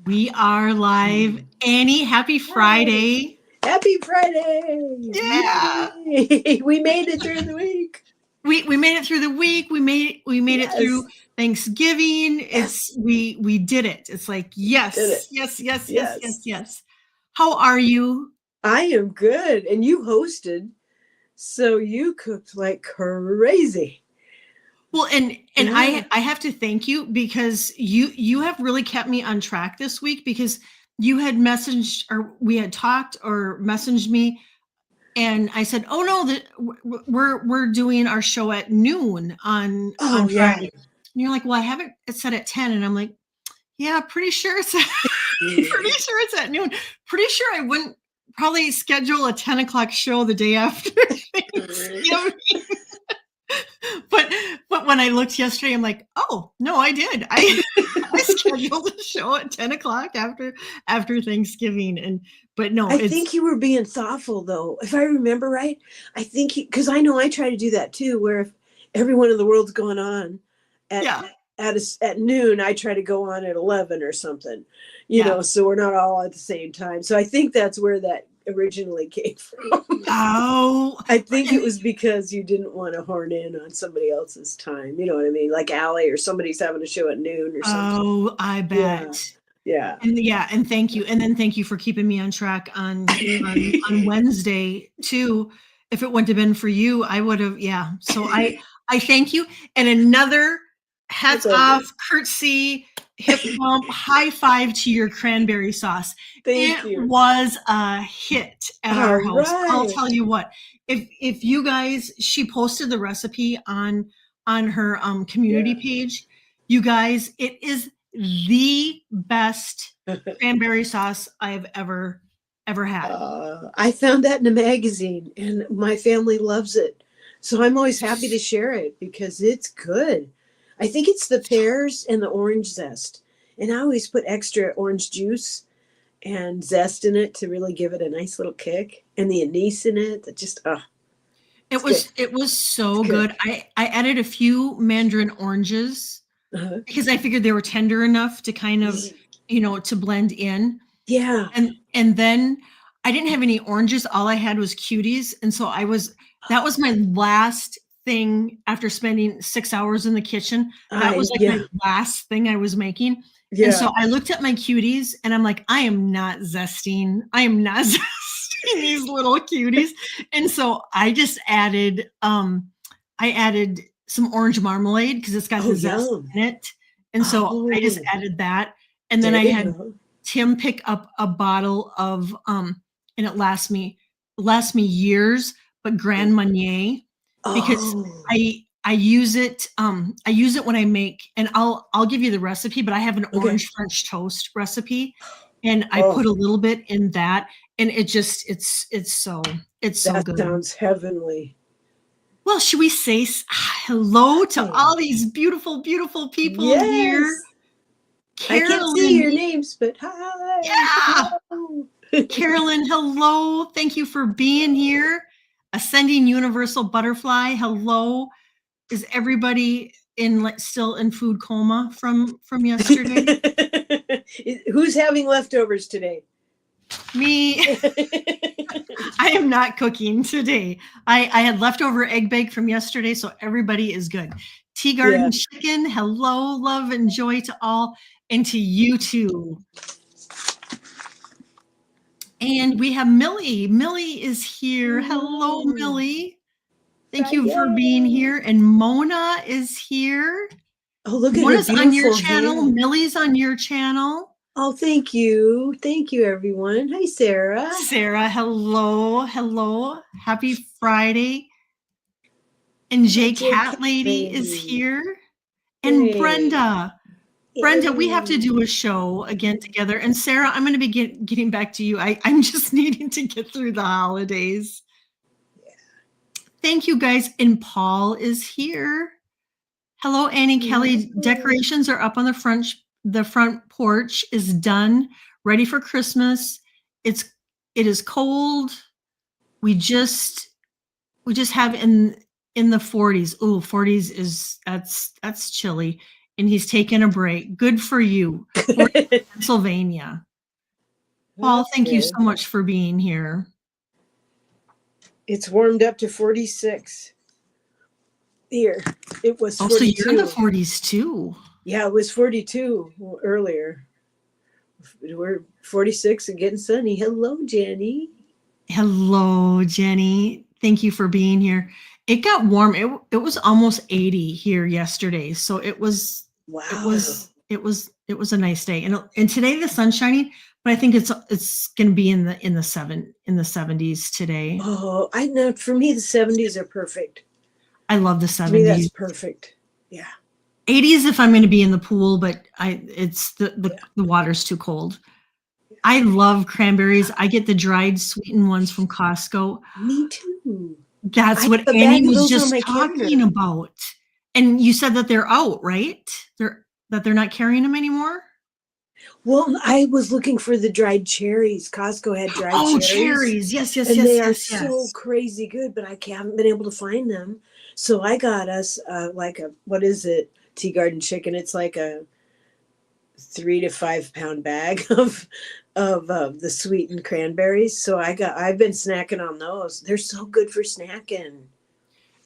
We are live. Annie, happy Friday. Happy Friday. Yeah. Yay. We made it through the week. We made it through the week. We made it through Thanksgiving. We did it. It's like yes. How are you? I am good. And you hosted, so you cooked like crazy. Well, and I have to thank you because you have really kept me on track this week because you had messaged or we had talked or messaged me and I said, "Oh no, we're doing our show at noon on Friday." And you're like, "Well, I haven't. It's set at 10." And I'm like, "Yeah, pretty sure it's pretty sure it's at noon. Pretty sure I wouldn't probably schedule a 10 o'clock show the day after Thanksgiving." But when I looked yesterday, I'm like, oh no, I did. I scheduled a show at 10 o'clock after Thanksgiving, but no, I think you were being thoughtful though, if I remember right. I think because I know I try to do that too, where if everyone in the world's going on at noon, I try to go on at 11 or something, you know, so we're not all at the same time. So I think that's where that originally came from. Oh, I think it was because you didn't want to horn in on somebody else's time. You know what I mean? Like Allie or somebody's having a show at noon or something. Oh, I bet. Yeah. And thank you. And then thank you for keeping me on track on Wednesday too. If it wouldn't have been for you, I would have, So I thank you. And another hats off, curtsy, hip bump, high five to your cranberry sauce. Thank you. Was a hit at our house. Right. I'll tell you what. If you guys, she posted the recipe on her community page. You guys, it is the best cranberry sauce I've ever had. I found that in a magazine and my family loves it. So I'm always happy to share it because it's good. I think it's the pears and the orange zest. And I always put extra orange juice and zest in it to really give it a nice little kick. And the anise in it, that just, it was so good. I added a few mandarin oranges because I figured they were tender enough to kind of, to blend in. Yeah. And then I didn't have any oranges. All I had was cuties. And so that was my last thing after spending 6 hours in the kitchen. That was like my last thing I was making. Yeah. And so I looked at my cuties and I'm like, I am not zesting these little cuties. And so I just added, some orange marmalade because it's got the zest in it. And so I just added that. And then I had Tim pick up a bottle of, and it lasts me years, but Grand Marnier, because I use it when I make, and I'll give you the recipe, but I have an orange French toast recipe and I put a little bit in that and it just, it's so good. That sounds heavenly. Well, should we say hello to all these beautiful, beautiful people here? Carolyn, I can't see your names, but hi. Yeah. Hello. Carolyn, hello. Thank you for being here. Ascending Universal Butterfly, hello. Is everybody still in food coma from yesterday? Who's having leftovers today? Me. I am not cooking today. I had leftover egg bake from yesterday, so everybody is good. Tea Garden Chicken, hello, love and joy to all, and to you too. And we have Millie. Millie is here. Hello, Millie. Thank you for being here. And Mona is here. Oh, look at Mona's on your channel. Millie's on your channel. Oh, thank you. Thank you, everyone. Hi, Sarah. Sarah, hello. Hello. Happy Friday. And Jay Cat Lady is here. And Brenda. Brenda, we have to do a show again together. And Sarah, I'm going to be getting back to you. I'm just needing to get through the holidays. Thank you, guys. And Paul is here. Hello, Annie Kelly. Decorations are up on the front. The front porch is done, ready for Christmas. It is cold. We just have in the 40s. Oh, 40s that's chilly. and he's taking a break. Good for you. We're in Pennsylvania. Paul, That's thank you good. so much for being here. It's warmed up to 46. Here, it was Oh, so you're in the 42. 40s too. Yeah, it was 42 earlier. We're 46 and getting sunny. Hello, Jenny. Hello, Jenny. Thank you for being here. It got warm. It was almost 80 here yesterday. So it was Wow. it was a nice day. And today the sun's shining, but I think it's going to be in the 70s today. Oh, I know. For me, the 70s are perfect. I love the To me, that's 70s. perfect. Yeah. 80s if I'm going to be in the pool, but it's the water's too cold. I love cranberries. I get the dried sweetened ones from Costco. Me too. That's I what have a Annie bag of was those on just my talking counter. about. And you said that they're out, right? They're not carrying them anymore? Well, I was looking for the dried cherries. Costco had dried Oh, cherries, cherries. Yes, yes, and yes, they are yes, so yes. crazy good, but I haven't been able to find them. So I got us like a, what is it? Tea Garden chicken. It's like a 3 to 5 pound bag of the sweetened cranberries. So I've been snacking on those. They're so good for snacking,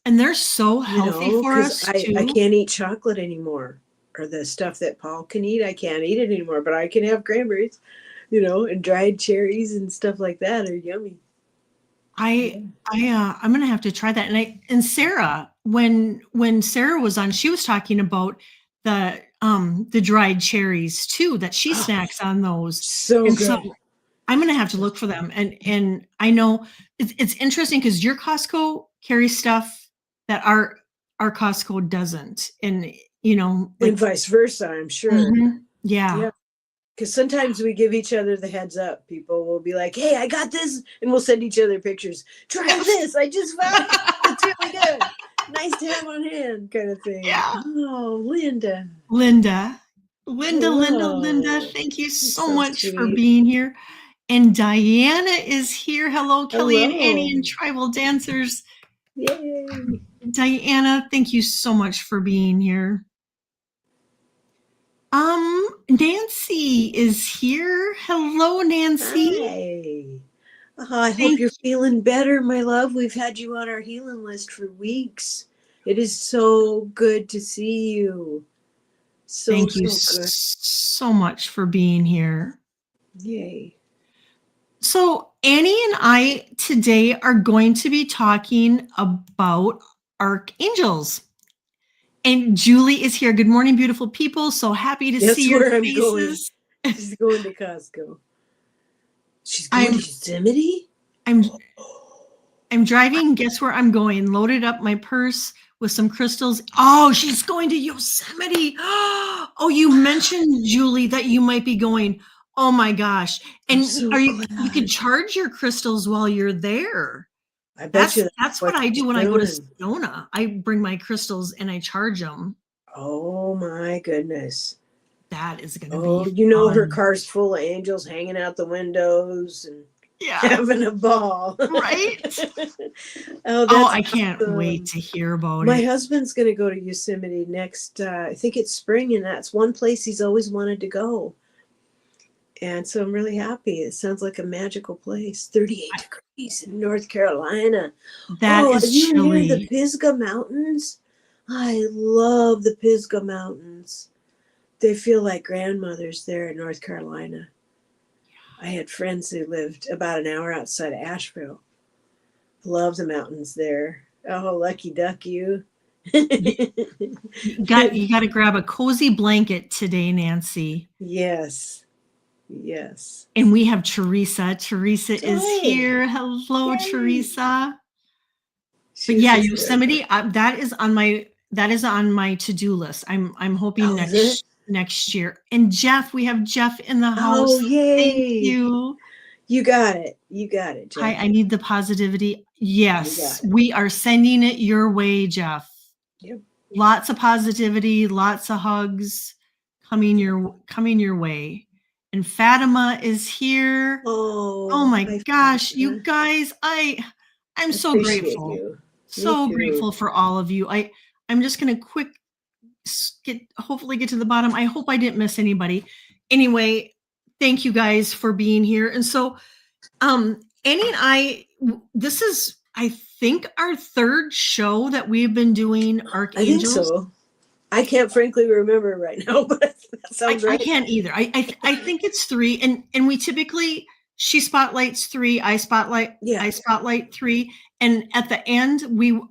And they're so healthy for because us I too. can't eat chocolate anymore, or the stuff that Paul can eat. I can't eat it anymore, but I can have cranberries, and dried cherries and stuff like that are yummy. I'm gonna have to try that. And Sarah, when Sarah was on, she was talking about the dried cherries too, that she Oh, snacks on those. so And so good. I'm gonna have to look for them. And I know it's interesting because your Costco carries stuff that our Costco doesn't. And And like vice versa, I'm sure. mhm, yeah. Yeah. Because sometimes we give each other the heads up. People will be like, "Hey, I got this," and we'll send each other pictures. Try this. I just found it. It's really good. Nice to have on hand, kind of thing. Yeah. Oh, Linda. Linda. Linda, Hello. thank you You're so so much for sweet. being here. And Diana is here. Hello, Kelly and Annie and Hello. Tribal Dancers. Yay. Diana, thank you so much for being here. Nancy is here. Hello, Nancy. Hi. Oh, I hope Thank you're feeling better, my love. We've had you on our healing list for weeks. It is so good to see you. So, thank you so good. so much for being here. Yay. So, Annie and I today are going to be talking about archangels. And Julie is here. Good morning, beautiful people. So happy to That's see your where I'm going. faces. She's going to Costco. She's going to I'm Yosemite? I'm I'm driving. Guess where I'm going? Loaded up my purse with some crystals. Oh, she's going to Yosemite. Oh, you mentioned, Julie, that you might be going. Oh my gosh. I'm And so you could glad. charge your crystals while you're there. I bet you That's what what I she's do when I go to doing. Sedona. I bring my crystals and I charge them. Oh my goodness. That is going to be Oh, her fun. car's full of angels hanging out the windows and Yeah. having a ball. Right? Oh, Oh, that's I can't wait awesome. to hear about My it. husband's going to go to Yosemite next, I think it's spring, and that's one place he's always wanted to go. And so I'm really happy. It sounds like a magical place. 38 degrees in North Carolina. That Oh, are is you near the chilly. Pisgah Mountains? I love the Pisgah Mountains. They feel like grandmothers there in North Carolina. I had friends who lived about an hour outside of Asheville. Love the mountains there. Oh, lucky duck you. You got to grab a cozy blanket today, Nancy. Yes. Yes. And we have Teresa. Teresa is Hey. here. Hello, Yay. Teresa. But She's yeah, hysterical. Yosemite, that is on my to-do list. I'm hoping Oh, is it? next year. And Jeff, we have Jeff in the house. Oh, Thank yay. you. You got it. You got it, Hi, Jeff. I need the positivity. You Yes, got it. we are sending it your way, Jeff. Yep. Lots of positivity, lots of hugs coming your way. And Fatima is here. Oh Oh, my hi, gosh, you Fatima. guys, I'm I so appreciate grateful. you. Me So too. grateful for all of you. I'm just going to hopefully get to the bottom. I hope I didn't miss anybody. Anyway, thank you guys for being here. And so, Annie and this is, I think, our third show that we've been doing I think Archangels. so. I can't frankly remember right now, but that sounds right. I can't either. I think it's 3, and we typically, she spotlights 3, I spotlight 3, and at the end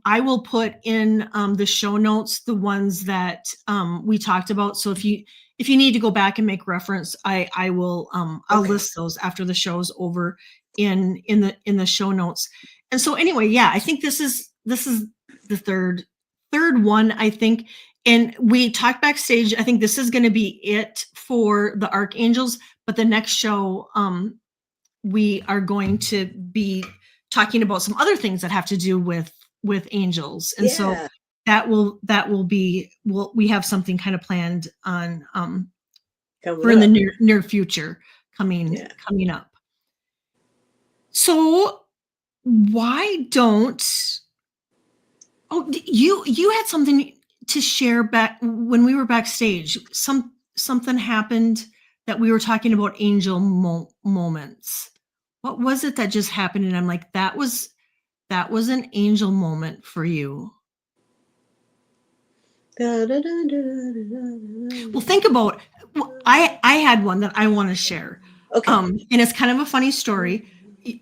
I will put in the show notes the ones that we talked about. So if you need to go back and make reference, I will I'll list those after the show's over in the show notes. And so anyway, yeah, I think this is the third one, I think. And we talked backstage. I think this is going to be it for the Archangels, but the next show, we are going to be talking about some other things that have to do with angels. And so that will be, we have something kind of planned on for in the near future coming up. So why don't, you had something to share back when we were backstage. Something happened that we were talking about angel moments. What was it that just happened? And I'm like, that was an angel moment for you. Well, think about, I had one that I want to share. And it's kind of a funny story.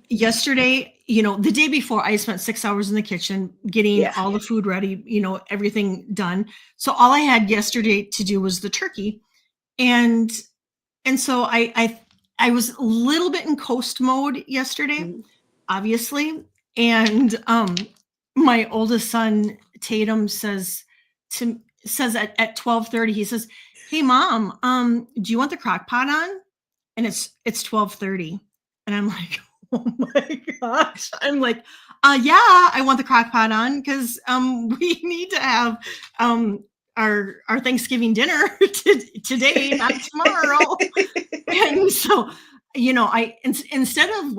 Yesterday, the day before, I spent 6 hours in the kitchen getting all the food ready, everything done. So all I had yesterday to do was the turkey. And so I was a little bit in coast mode yesterday, obviously. And my oldest son, Tatum, says at 12:30, he says, "Hey Mom, do you want the crock pot on?" And it's 12:30. And I'm like, oh my gosh. I'm like, yeah, I want the crock pot on because we need to have our Thanksgiving dinner today, not tomorrow. And so, instead of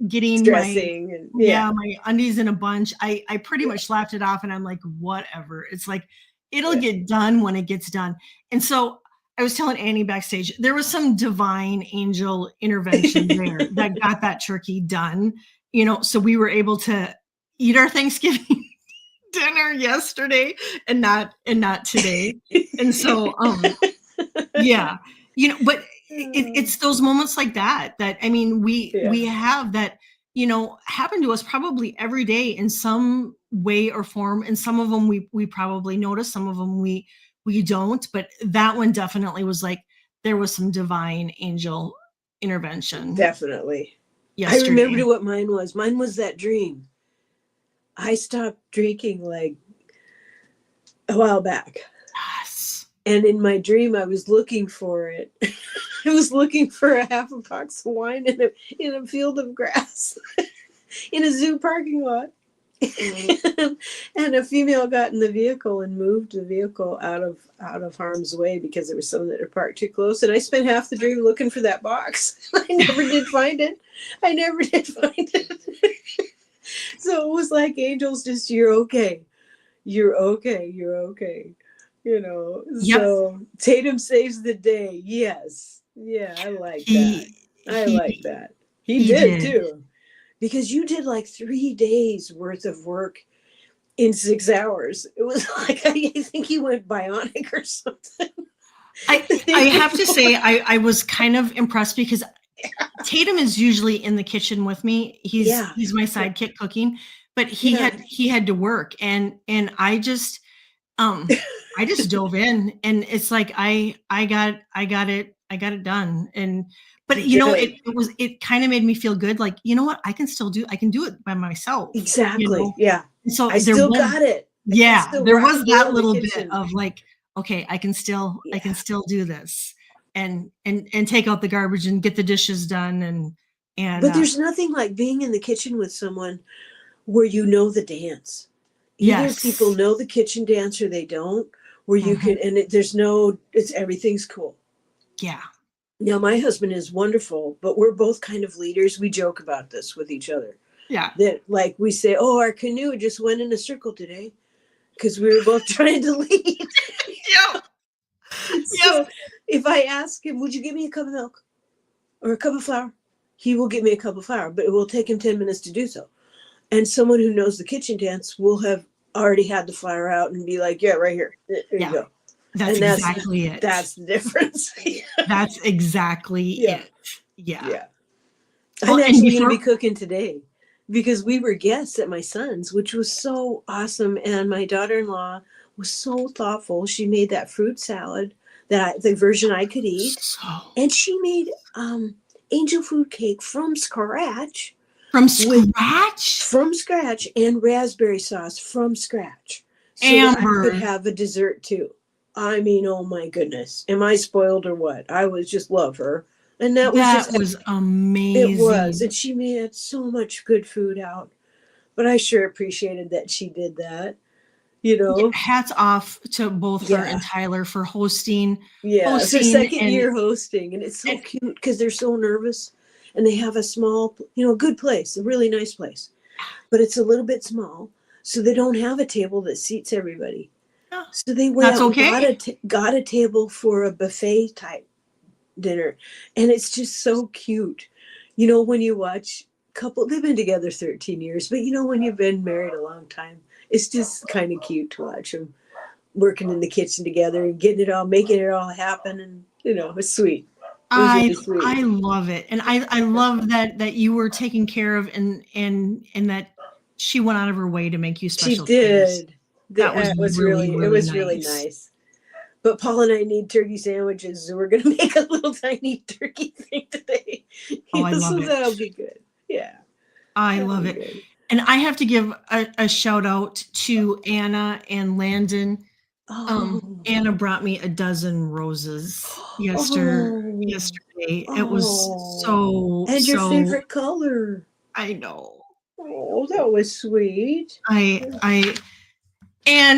getting stressing my undies in a bunch, I pretty much laughed it off, and I'm like, whatever. It's like, it'll get done when it gets done. And so I was telling Annie backstage, there was some divine angel intervention there that got that turkey done. So we were able to eat our Thanksgiving dinner yesterday and not today. And so, but it's those moments like that, I mean, we have that, happen to us probably every day in some way or form. And some of them we probably notice, some of them we don't, but that one definitely was like, there was some divine angel intervention. Definitely. Yesterday. I remembered what mine was. Mine was that dream. I stopped drinking like a while back. Yes. And in my dream, I was looking for it. I was looking for a half a box of wine in a field of grass in a zoo parking lot. And a female got in the vehicle and moved the vehicle out of harm's way because there was some that were parked too close. And I spent half the dream looking for that box. I never did find it. So it was like angels, just, you're okay. You're okay. Yep. So Tatum saves the day. Yes. Yeah, I like that. He did too. Because you did like 3 days worth of work in 6 hours. It was like, I think he went bionic or something. I have to say, I was kind of impressed because Tatum is usually in the kitchen with me. He's my sidekick cooking, but he had to work, and I just dove in, and it's like I got it done. And but it kind of made me feel good, like, you know what, I can do it by myself. Exactly. Yeah. And so I still got it. There was that little bit of like, okay, I can still do this and take out the garbage and get the dishes done. And but there's nothing like being in the kitchen with someone where you know the dance. Either people know the kitchen dance or they don't, where you can, and everything's cool. Yeah. Now, my husband is wonderful, but we're both kind of leaders. We joke about this with each other. Yeah. That, like, we say, oh, our canoe just went in a circle today because we were both trying to lead. Yep. So if I ask him, would you give me a cup of milk or a cup of flour? He will give me a cup of flour, but it will take him 10 minutes to do so. And someone who knows the kitchen dance will have already had the flour out and be like, yeah, right here. There you go. That's exactly it. That's the difference. That's exactly it. Yeah. Yeah. Well, I'm actually going to be cooking today because we were guests at my son's, which was so awesome. And my daughter-in-law was so thoughtful. She made that fruit salad, the version I could eat. And she made angel food cake from scratch. From scratch? From scratch, and raspberry sauce from scratch. So that I could have a dessert too. I mean, oh my goodness. Am I spoiled or what? I was just love her. And that was amazing. It was. And she made so much good food out. But I sure appreciated that she did that. You know, hats off to both her and Tyler for hosting. Yeah, it's their second year hosting, and it's so cute because they're so nervous, and they have a small, good place, a really nice place, but it's a little bit small, so they don't have a table that seats everybody. Yeah. So they went out and got a table for a buffet type dinner, and it's just so cute. When you watch they've been together 13 years, but when you've been married a long time, it's just kind of cute to watch them working in the kitchen together and making it all happen. And, it's sweet. Really sweet. I love it. And I love that you were taken care of and that she went out of her way to make you special. She did. That was really nice. But Paul and I need turkey sandwiches, so we're going to make a little tiny turkey thing today. I love it. That'll be good. Yeah. I love it. Good. And I have to give a shout out to Anna and Landon. Anna brought me a dozen roses yesterday. It was so your favorite color. I know. Oh, that was sweet. And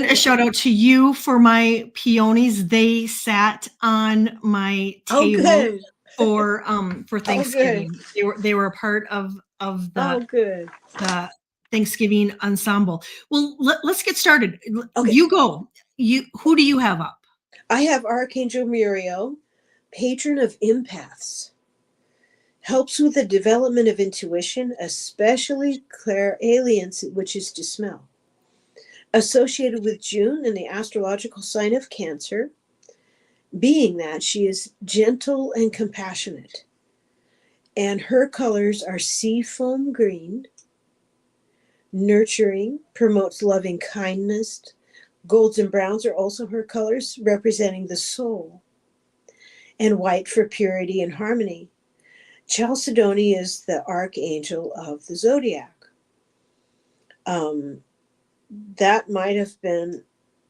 a shout out to you for my peonies. They sat on my table for Thanksgiving. They were a part of the the Thanksgiving ensemble. Well, let's get started. Okay. You go. Who do you have up? I have Archangel Muriel, patron of empaths. Helps with the development of intuition, especially clairalience, which is to smell. Associated with June in the astrological sign of Cancer, being that she is gentle and compassionate. And her colors are seafoam green, nurturing, promotes loving kindness. Golds and browns are also her colors, representing the soul. And white for purity and harmony. Chalcedony is the archangel of the zodiac. That might have been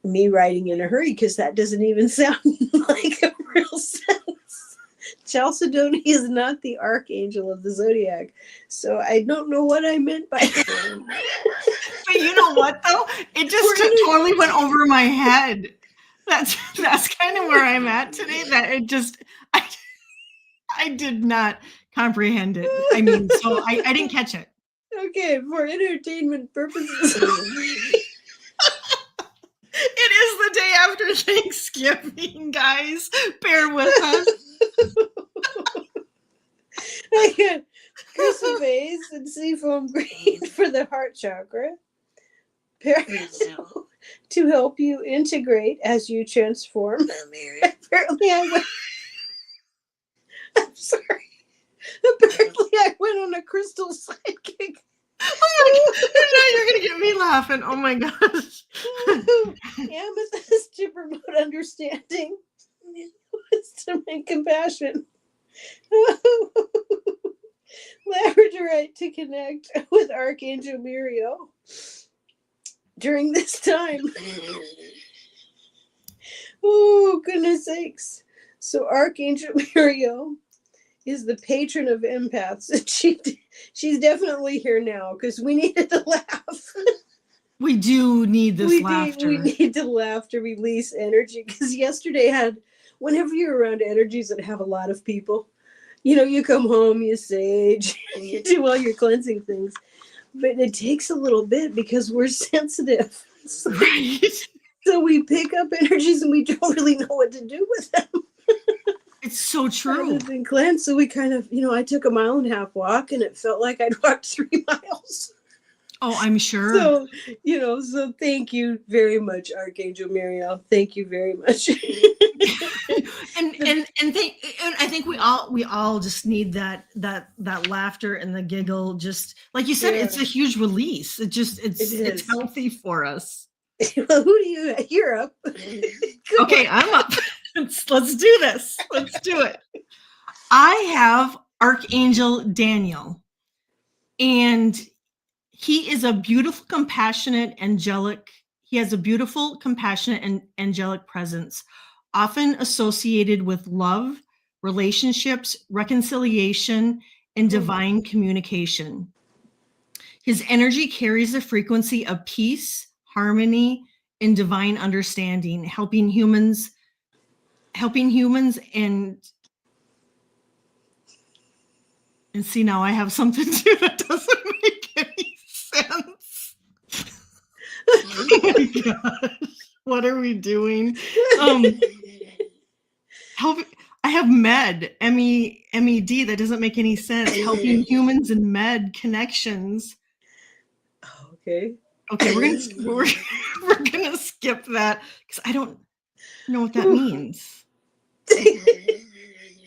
me writing in a hurry because that doesn't even sound like a real sentence. Chalcedony is not the archangel of the zodiac, so I don't know what I meant by that. But you know what, though? It just totally went over my head. That's kind of where I'm at today. That it just I did not comprehend it. I mean, so I didn't catch it. Okay, for entertainment purposes. It is the day after Thanksgiving, guys. Bear with us. I got chrysoprase and seafoam green for the heart chakra. To help you integrate as you transform. Apparently I'm sorry. Apparently I went on a crystal sidekick. Oh my God. Now you're going to get me laughing. Oh my gosh. Amethyst to promote understanding. Wisdom and compassion. Labradorite to connect with Archangel Muriel. During this time. Oh, goodness sakes. So Archangel Muriel is the patron of empaths. And she's definitely here now because we needed to laugh. We do need this laughter. We need to laugh to release energy because yesterday whenever you're around energies that have a lot of people, you come home, you sage, you do all your cleansing things. But it takes a little bit because we're sensitive. So, Right. so we pick up energies and we don't really know what to do with them It's so other true. than cleanse. So we kind of, I took a 1.5 mile walk and it felt like I'd walked 3 miles. Oh, I'm sure. So, so thank you very much, Archangel Mariel. Thank you very much. And I think we all just need that laughter and the giggle. Just like you said, Yeah, it's a huge release. it It's is. healthy for us. Well, who do you're up? Okay, I'm up. Let's do this. Let's do it. I have Archangel Daniel, and he is a beautiful, compassionate, angelic. He has a beautiful, compassionate, and angelic presence, often associated with love, relationships, reconciliation, and divine communication. His energy carries the frequency of peace, harmony, and divine understanding, helping humans and see, now I have something too that doesn't make any sense. Oh my gosh, what are we doing? Help! I have MED. That doesn't make any sense. Helping humans and med connections. Okay. Okay, we're gonna skip that because I don't know what that means.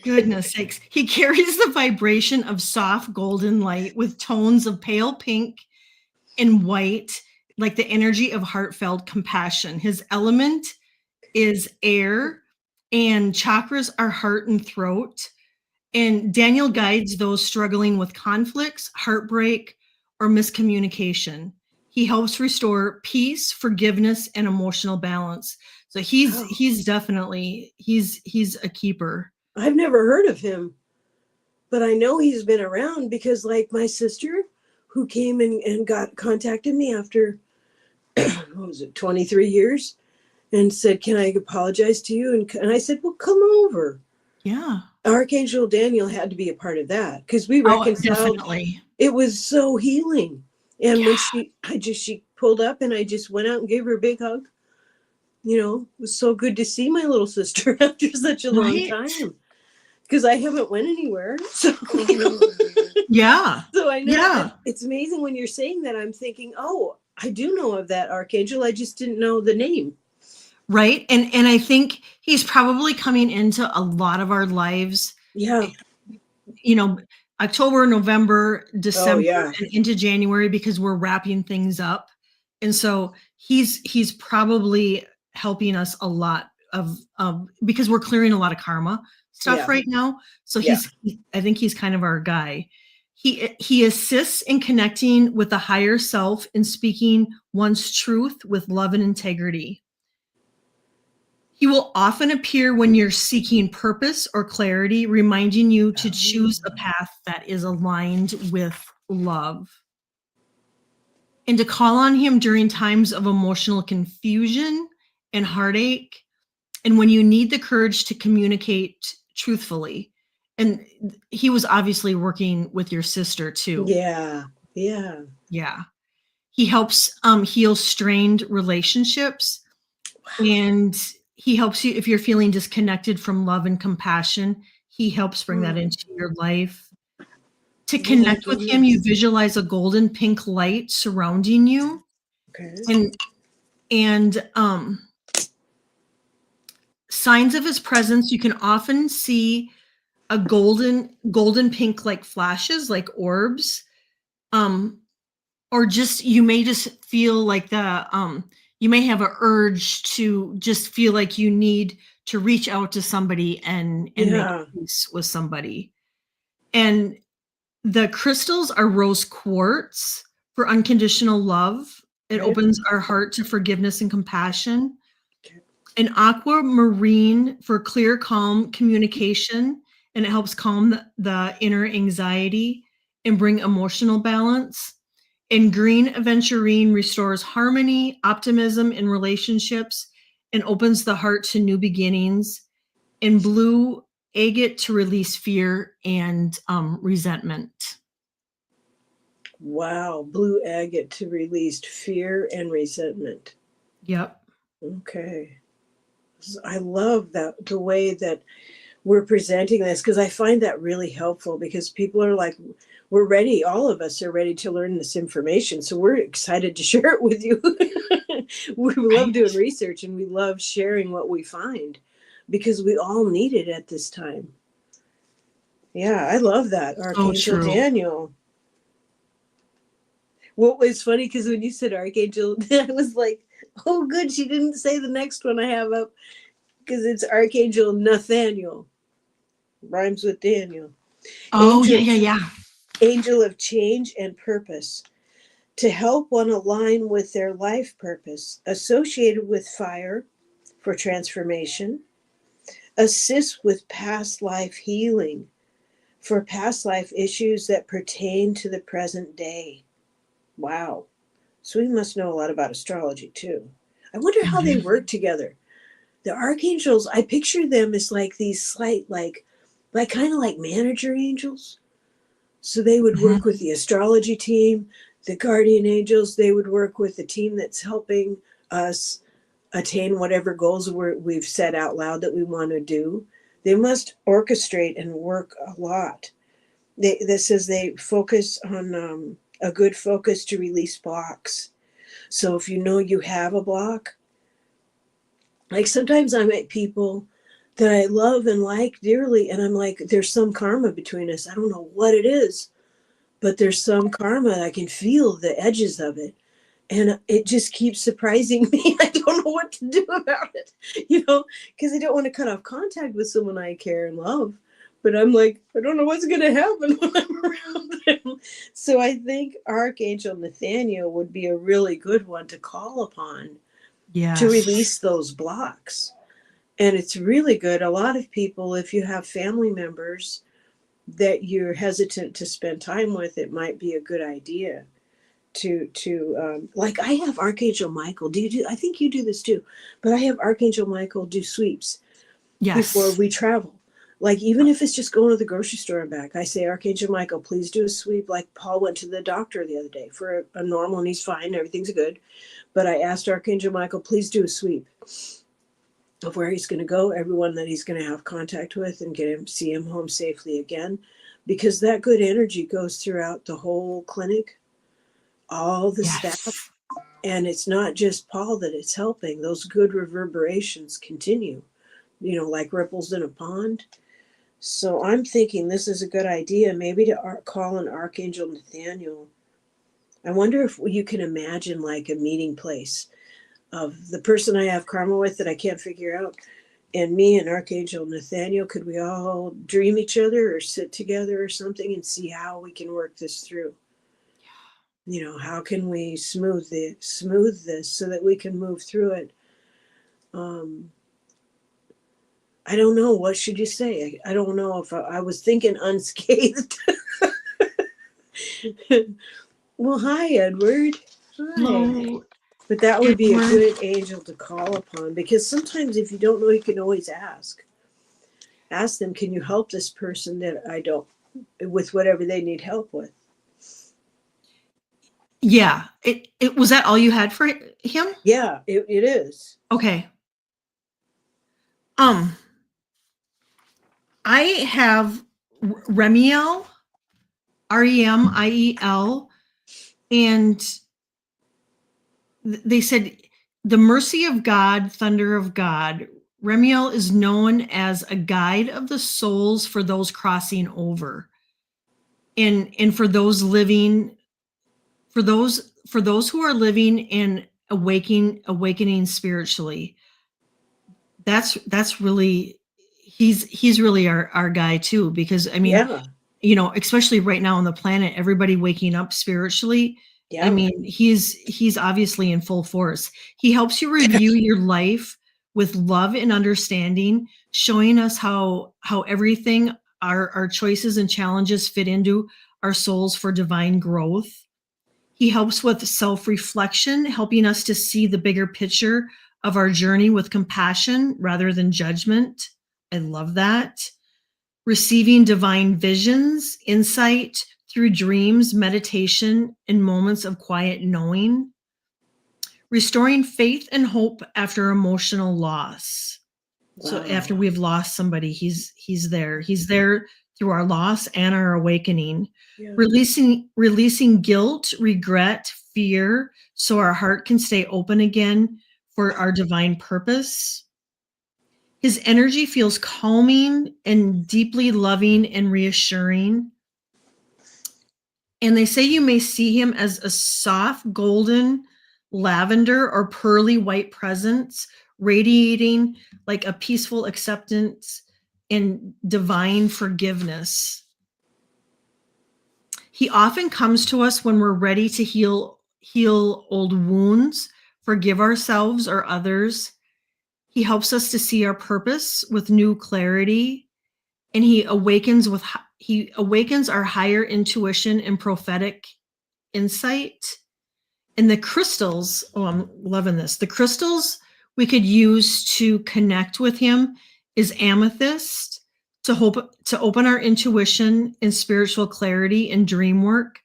Goodness sakes. He carries the vibration of soft golden light with tones of pale pink and white, like the energy of heartfelt compassion. His element is air, and chakras are heart and throat. And Daniel guides those struggling with conflicts, heartbreak, or miscommunication. He helps restore peace, forgiveness, and emotional balance. So he's definitely he's a keeper. I've never heard of him, but I know he's been around because, like, my sister who came and contacted me after, what was it, 23 years, and said, "Can I apologize to you?" And I said, "Well, come over." Yeah. Archangel Daniel had to be a part of that because we Oh, reconciled. definitely. It was so healing. And when Yeah. she pulled up and I just went out and gave her a big hug. It was so good to see my little sister after such a long Right? time because I haven't went anywhere. So, Yeah. so I know Yeah. it's amazing when you're saying that. I'm thinking, oh, I do know of that Archangel. I just didn't know the name. Right. And I think he's probably coming into a lot of our lives, Yeah. you know, October, November, Oh, December, yeah. and into January because we're wrapping things up. And so he's probably helping us a lot of because we're clearing a lot of karma stuff Yeah. right now. So Yeah. I think he's kind of our guy. He assists in connecting with the higher self and speaking one's truth with love and integrity. He will often appear when you're seeking purpose or clarity, reminding you to choose a path that is aligned with love. And to call on him during times of emotional confusion and heartache, and when you need the courage to communicate truthfully. And he was obviously working with your sister too. Yeah. Yeah. Yeah. He helps heal strained relationships, and he helps you if you're feeling disconnected from love and compassion. He helps bring that into your life. To connect with him, you visualize a golden pink light surrounding you, Okay. and signs of his presence. You can often see a golden pink like flashes, like orbs, or just you may just feel like you may have an urge to just feel like you need to reach out to somebody and make Yeah. peace with somebody. And the crystals are rose quartz for unconditional love. It Okay. opens our heart to forgiveness and compassion. Okay. An aquamarine for clear, calm communication, and it helps calm the inner anxiety and bring emotional balance. And green aventurine restores harmony, optimism in relationships, and opens the heart to new beginnings. And blue agate to release fear and resentment. Wow. Blue agate to release fear and resentment. Yep. Okay. I love that the way that we're presenting this, because I find that really helpful, because people are like, we're ready. All of us are ready to learn this information. So we're excited to share it with you. We love doing Right. research and we love sharing what we find because we all need it at this time. Yeah, I love that. So Archangel true. Daniel. What was funny, because when you said Archangel, I was like, oh, good. She didn't say the next one I have up, because it's Archangel Nathaniel. Rhymes with Daniel. Oh, yeah, Angel, yeah, yeah. angel of change and purpose, to help one align with their life purpose, associated with fire for transformation, assist with past life healing for past life issues that pertain to the present day. Wow. So we must know a lot about astrology too. I wonder how they Mhm. work together. The archangels, I picture them as like these slight, like kind of like manager angels. So they would work Mhm. with the astrology team, the guardian angels. They would work with the team that's helping us attain whatever goals we've set out loud that we want to do. They must orchestrate and work a lot. This says they focus on a good focus to release blocks. So if you know you have a block, like sometimes I meet people that I love and like dearly, and I'm like, there's some karma between us. I don't know what it is, but there's some karma. I can feel the edges of it. And it just keeps surprising me. I don't know what to do about it, because I don't want to cut off contact with someone I care and love. But I'm like, I don't know what's going to happen when I'm around them. So I think Archangel Nathaniel would be a really good one to call upon to Yes. release those blocks. And it's really good. A lot of people, if you have family members that you're hesitant to spend time with, it might be a good idea to like, I have Archangel Michael. I think you do this too, but I have Archangel Michael do sweeps before Yes. we travel. Like, even if it's just going to the grocery store and back, I say, Archangel Michael, please do a sweep. Like, Paul went to the doctor the other day for a normal, and he's fine, everything's good. But I asked Archangel Michael, please do a sweep of where he's going to go, everyone that he's going to have contact with, and see him home safely again, because that good energy goes throughout the whole clinic, all the staff. Yes. And it's not just Paul that it's helping. Those good reverberations continue, like ripples in a pond. So I'm thinking this is a good idea, maybe to call an Archangel Nathaniel. I wonder if you can imagine like a meeting place of the person I have karma with that I can't figure out, and me and Archangel Nathaniel. Could we all dream each other or sit together or something and see how we can work this through? How can we smooth this so that we can move through it? um I don't know, what should you say? I don't know if I was thinking unscathed. Well, hi, Edward. Hi. Hello, But that would be a Edward. good angel to call upon, because sometimes if you don't know, you can always ask them, can you help this person that I don't, with whatever they need help with? Yeah. It was that all you had for him? Yeah, it is. Okay. Um, I have Remiel, Remiel, and they said the mercy of God, thunder of God. Remiel is known as a guide of the souls for those crossing over, and for those living, for those who are living and awakening spiritually. That's really, he's really our guy too, because I mean, Yeah, especially right now on the planet, everybody waking up spiritually. I yeah, mean, he's obviously in full force. He helps you review your life with love and understanding, showing us how everything, our choices and challenges fit into our souls for divine growth. He helps with self-reflection, helping us to see the bigger picture of our journey with compassion rather than judgment. I love that. Receiving divine visions, insight through dreams, meditation, and moments of quiet knowing. restoring faith and hope after emotional loss. So after Wow. we've lost somebody, he's there. He's there through our loss and our awakening. Yeah. Releasing guilt, regret, fear, so our heart can stay open again for our divine purpose. His energy feels calming and deeply loving and reassuring. And they say you may see him as a soft golden lavender or pearly white presence, radiating like a peaceful acceptance and divine forgiveness. He often comes to us when we're ready to heal old wounds, forgive ourselves or others. He helps us to see our purpose with new clarity, and he awakens our higher intuition and prophetic insight. And the crystals, oh, I'm loving this. The crystals we could use to connect with him is amethyst to open our intuition and spiritual clarity and dream work,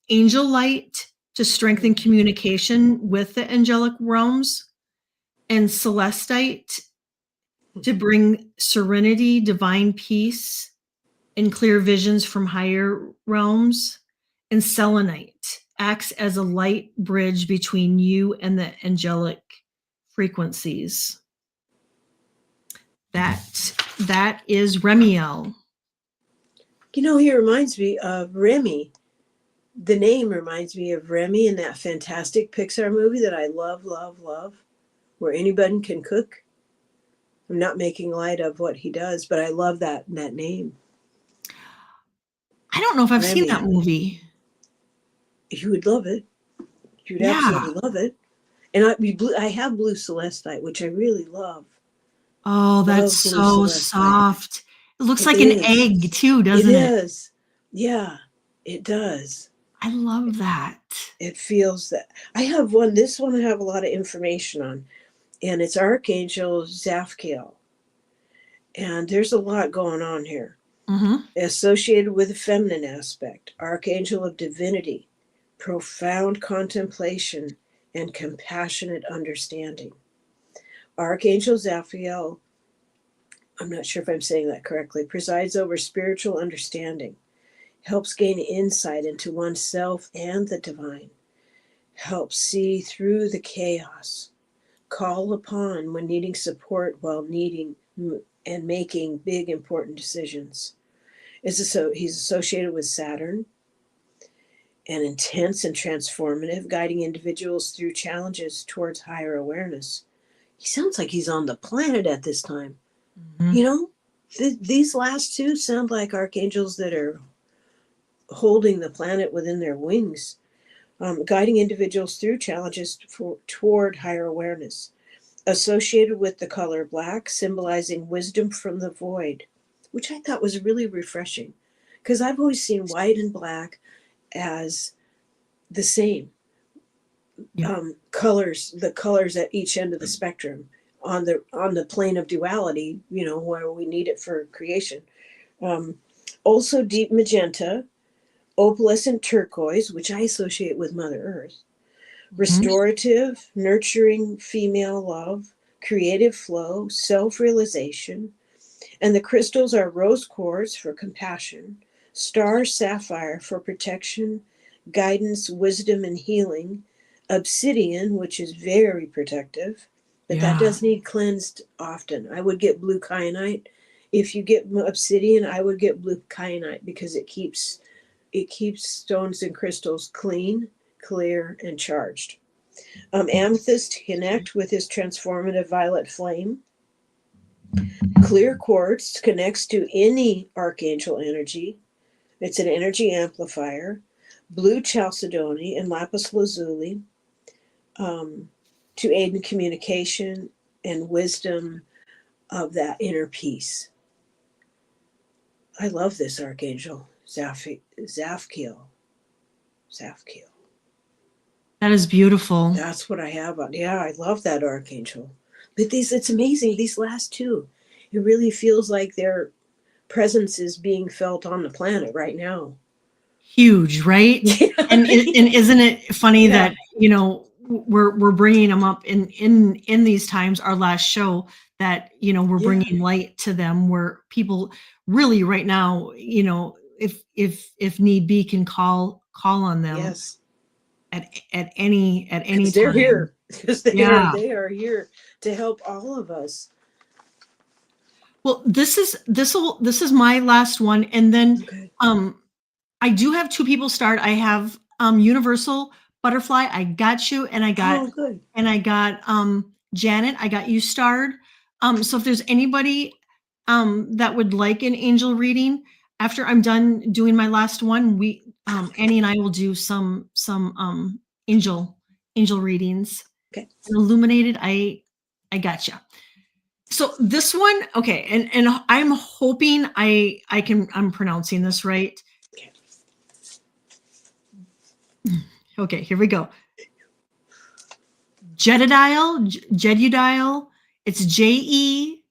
angel light to strengthen communication with the angelic realms, and celestite to bring serenity, divine peace, and clear visions from higher realms. And selenite acts as a light bridge between you and the angelic frequencies. That is Remiel. You know, he reminds me of Remy. The name reminds me of Remy in that fantastic Pixar movie that I love, love, love, where anybody can cook. I'm not making light of what he does, but I love that name. I don't know if I've seen Remy. that movie. You would love it. You would Yeah. absolutely love it. And I have blue celestite, which I really love. Oh, that's so soft. It looks like an egg too, doesn't it? It is. Yeah, it does. I love that. It feels that. I have one. This one I have a lot of information on, and it's Archangel Zaphiel. And there's a lot going on here. Mm-hmm. Associated with the feminine aspect, Archangel of Divinity, profound contemplation, and compassionate understanding. Archangel Zaphiel, I'm not sure if I'm saying that correctly, presides over spiritual understanding, helps gain insight into oneself and the divine, helps see through the chaos, call upon when needing support while needing and making big important decisions. He's associated with Saturn, and intense and transformative, guiding individuals through challenges towards higher awareness. He sounds like he's on the planet at this time. Mm-hmm. You know, these last two sound like archangels that are holding the planet within their wings, guiding individuals through challenges toward higher awareness. Associated with the color black, symbolizing wisdom from the void, which I thought was really refreshing, because I've always seen white and black as the same. Yeah. Colors, the colors at each end of the spectrum on the plane of duality, where we need it for creation. Also deep magenta, opalescent turquoise, which I associate with Mother Earth, restorative, nurturing female love, creative flow, self-realization. And the crystals are rose quartz for compassion, star sapphire for protection, guidance, wisdom, and healing, obsidian, which is very protective, but that does need cleansed often. I would get blue kyanite. If you get obsidian, I would get blue kyanite, because it keeps stones and crystals clean, clear, and charged. Amethyst to connect with his transformative violet flame. Clear quartz connects to any archangel energy. It's an energy amplifier. Blue chalcedony and lapis lazuli to aid in communication and wisdom of that inner peace. I love this archangel, Zaphiel. That is beautiful. That's what I have on. Yeah, I love that archangel. But it's amazing. These last two, it really feels like their presence is being felt on the planet right now. Huge, right? Yeah. And isn't it funny that we're bringing them up in these times. Our last show that we're bringing light to them, where people really right now, if need be, can call on them. Yes. At any time. They're here because they Yeah. are here to help all of us. Well, this is my last one, and then Okay. I do have two people start. I have Universal Butterfly. I got you, and I got good. Janet. I got you starred. So if there's anybody that would like an angel reading after I'm done doing my last one, we Annie and I will do some angel readings. Okay. And Illuminated. I got you. So this one, okay, and I'm hoping I'm pronouncing this right. Okay, here we go. Jededial. It's Jegudiel.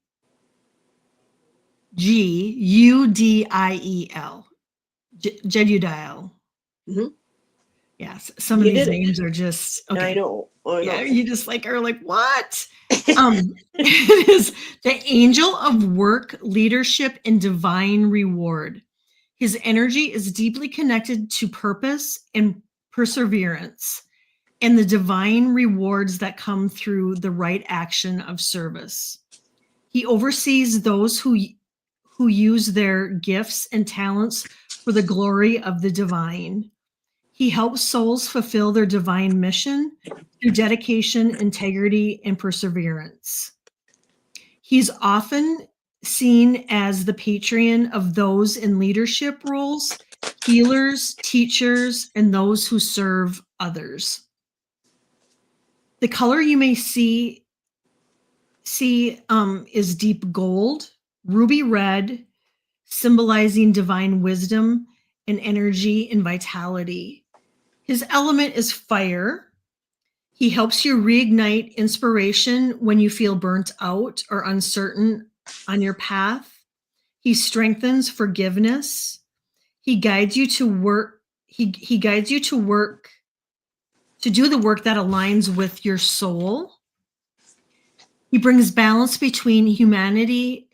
Jededial. Mm-hmm. Yes, some of these names are just okay. I know. Yeah, you just are like, what? It is the angel of work, leadership, and divine reward. His energy is deeply connected to purpose and perseverance, and the divine rewards that come through the right action of service. He oversees those who use their gifts and talents for the glory of the divine. He helps souls fulfill their divine mission through dedication, integrity, and perseverance. He's often seen as the patron of those in leadership roles, healers, teachers, and those who serve others. The color you may see is deep gold, ruby red, symbolizing divine wisdom and energy and vitality. His element is fire. He helps you reignite inspiration when you feel burnt out or uncertain on your path. He strengthens forgiveness. He guides you to work. He guides you to work, to do the work that aligns with your soul. He brings balance between humanity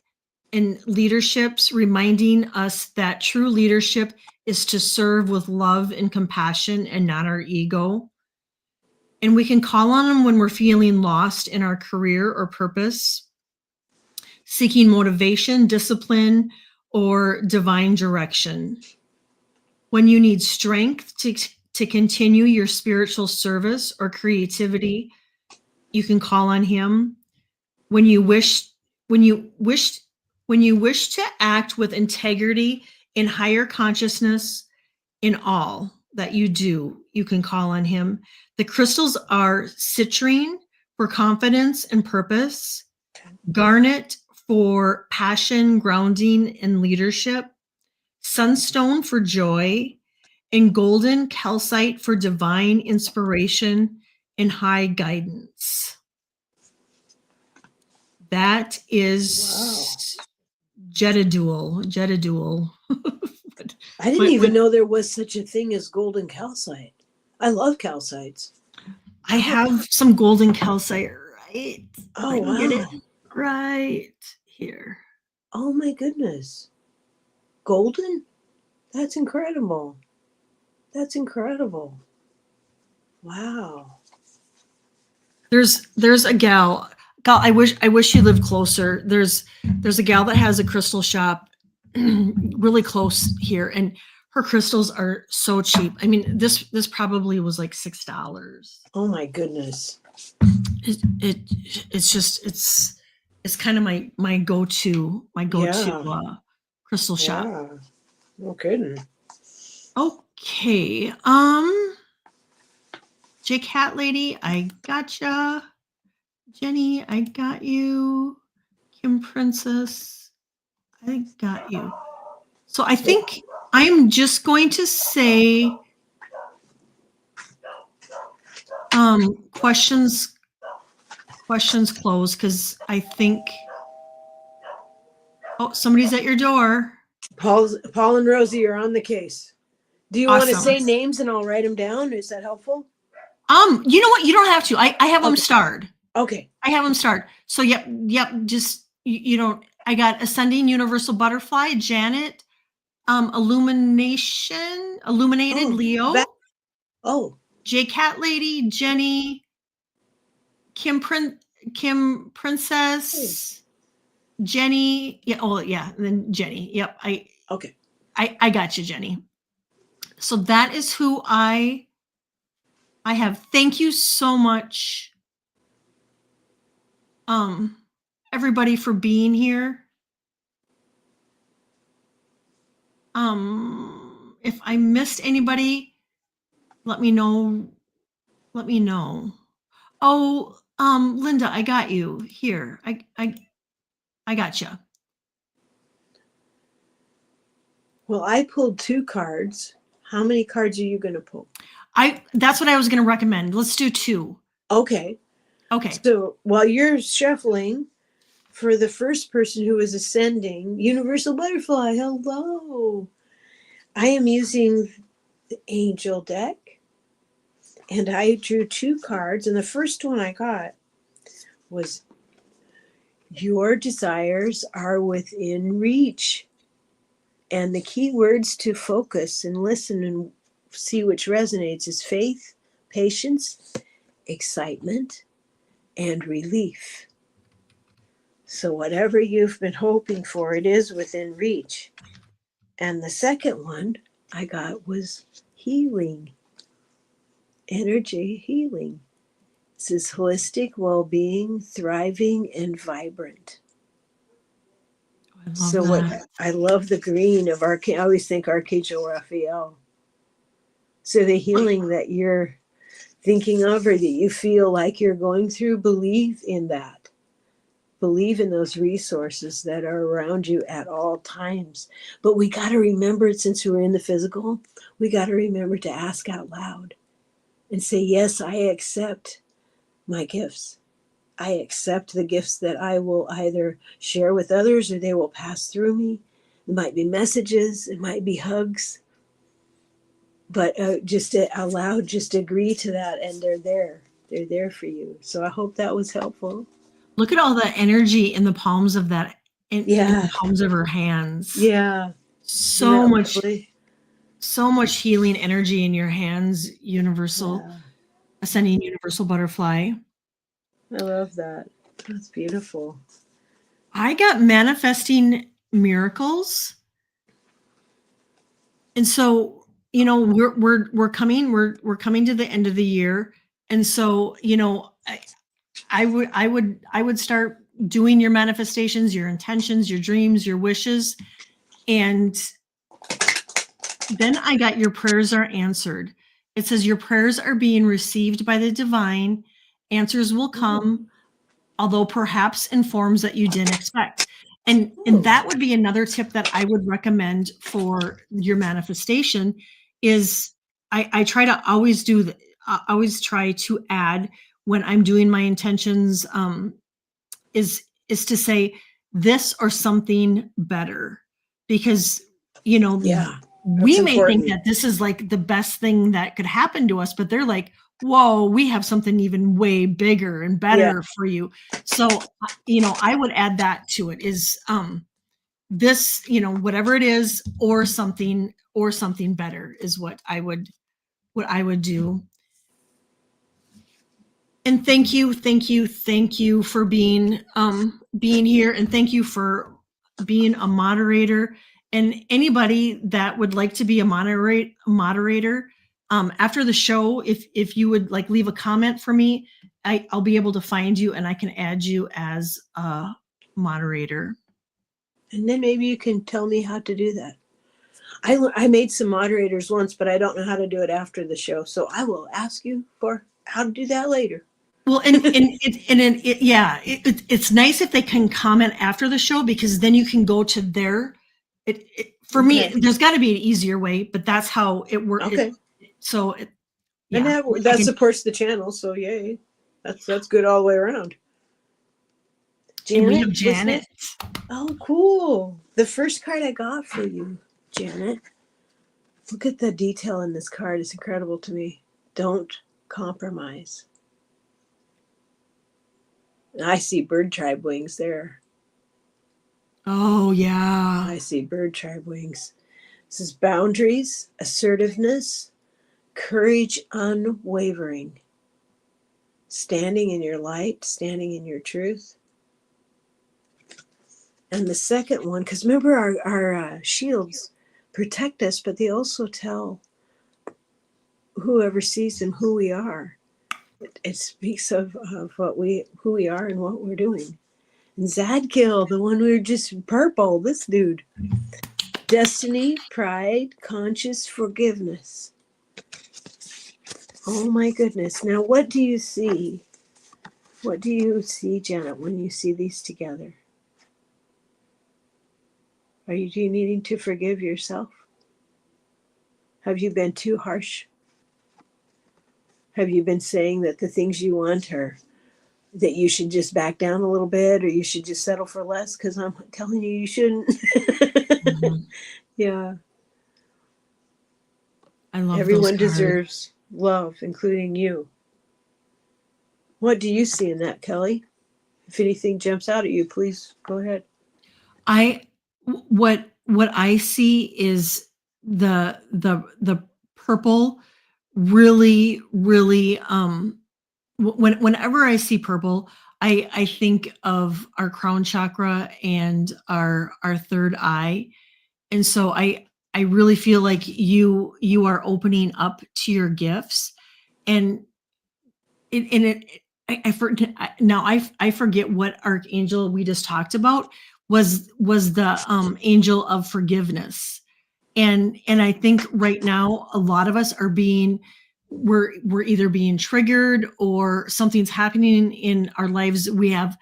and leaderships, reminding us that true leadership is to serve with love and compassion and not our ego. And we can call on him when we're feeling lost in our career or purpose, seeking motivation, discipline, or divine direction. When you need strength to continue your spiritual service or creativity, you can call on him. When you wish to act with integrity in higher consciousness in all that you do, you can call on him. The crystals are citrine for confidence and purpose, garnet for passion, grounding, and leadership, sunstone for joy, and golden calcite for divine inspiration and high guidance. That is Jededial. I didn't even know there was such a thing as golden calcite. I love calcites. I have some golden calcite right. Oh, wow. Get it right here. Oh my goodness. Golden? That's incredible. That's incredible. Wow. There's a gal. I wish you lived closer. There's a gal that has a crystal shop really close here, and her crystals are so cheap. I mean, this probably was like $6. Oh my goodness. It's just it's kind of my go-to crystal shop. Yeah. No kidding. Okay. J Cat Lady, I gotcha. Jenny, I got you. Kim Princess, I got you. So I think I'm just going to say questions closed, because I think somebody's at your door. Paul and Rosie are on the case. Do you Awesome. want to say names and I'll write them down? Is that helpful? You know what? You don't have to. I have them Okay. starred. Okay. I have them starred. So yep. Just you don't. I got Ascending Universal Butterfly, Janet, Illuminated Oh, Leo, oh, J Cat Lady, Jenny, Kim Princess, Jenny. Yeah. Oh yeah. And then Jenny. Yep. okay. I got you, Jenny. So that is who I have. Thank you so much, um, everybody, for being here. If I missed anybody, let me know. Let me know. Oh, Linda, I got you here. I got you. Well, I pulled 2 cards. How many cards are you going to pull? That's what I was going to recommend. Let's do 2. Okay. Okay. So while you're shuffling, for the first person who is ascending, Universal Butterfly, hello. I am using the Angel deck, and I drew 2 cards, and the first one I got was Your desires are within reach. And the key words to focus and listen and see which resonates is faith, patience, excitement, and relief. So, whatever you've been hoping for, it is within reach. And the second one I got was healing, energy healing. This is holistic well being, thriving, and vibrant. I love So, that. what I love the green of I always think Archangel Raphael. So, the healing that you're thinking of or that you feel like you're going through, believe in that. Believe in those resources that are around you at all times. But we got to remember, since we're in the physical, we got to remember to ask out loud and say, yes, I accept my gifts. I accept the gifts that I will either share with others or they will pass through me. It might be messages, it might be hugs, but just to allow, just agree to that, and they're there. They're there for you. So I hope that was helpful. Look at all the energy in the palms of that, in Yeah. the palms of her hands. Yeah. So much, Lovely? so much healing energy in your hands, Universal, Yeah. Ascending Universal Butterfly. I love that. That's beautiful. I got Manifesting Miracles. And so, we're coming to the end of the year. And so, I would start doing your manifestations, your intentions, your dreams, your wishes. And then I got your prayers are answered. It says your prayers are being received by the divine. Answers will come, although perhaps in forms that you didn't expect. And that would be another tip that I would recommend for your manifestation is I try to always always try to add when I'm doing my intentions, is to say this or something better, because Yeah. That's we may think important. that this is like the best thing that could happen to us, but they're like, whoa, we have something even way bigger and better for you. So I would add that to it, is this, whatever it is, or something better is what I would do. And thank you for being here, and thank you for being a moderator. And anybody that would like to be a moderator, after the show, if you would like leave a comment for me, I'll be able to find you and I can add you as a moderator. And then maybe you can tell me how to do that. I made some moderators once, but I don't know how to do it after the show. So I will ask you for how to do that later. Well, it's nice if they can comment after the show, because then you can go to their. For me, there's got to be an easier way, but that's how it works. Okay. Yeah. And that supports the channel, so yay. That's good all the way around. Janet, and we have Janet. Oh, cool. The first card I got for you, Janet. Look at the detail in this card. It's incredible to me. Don't compromise. I see bird tribe wings there. Oh, yeah. I see bird tribe wings. This is boundaries, assertiveness, courage unwavering, standing in your light, standing in your truth. And the second one, because remember our shields protect us, but they also tell whoever sees them who we are. It speaks of who we are and what we're doing. And Zadkiel, the one we were just purple, this dude. Destiny, pride, conscious forgiveness. Oh my goodness. Now what do you see? What do you see, Janet, when you see these together? Are you needing to forgive yourself? Have you been too harsh? Have you been saying that the things you want are that you should just back down a little bit or you should just settle for less? Because I'm telling you, you shouldn't. Mhm. Yeah. I love those Everyone cards. deserves love, including you. What do you see in that, Kelly? If anything jumps out at you, please go ahead. What I see is the purple really whenever I see purple, I think of our crown chakra and our third eye. And so I really feel like you are opening up to your gifts. And I forget now. I forget what archangel we just talked about was the angel of forgiveness, and I think right now a lot of us are we're either being triggered or something's happening in our lives. We have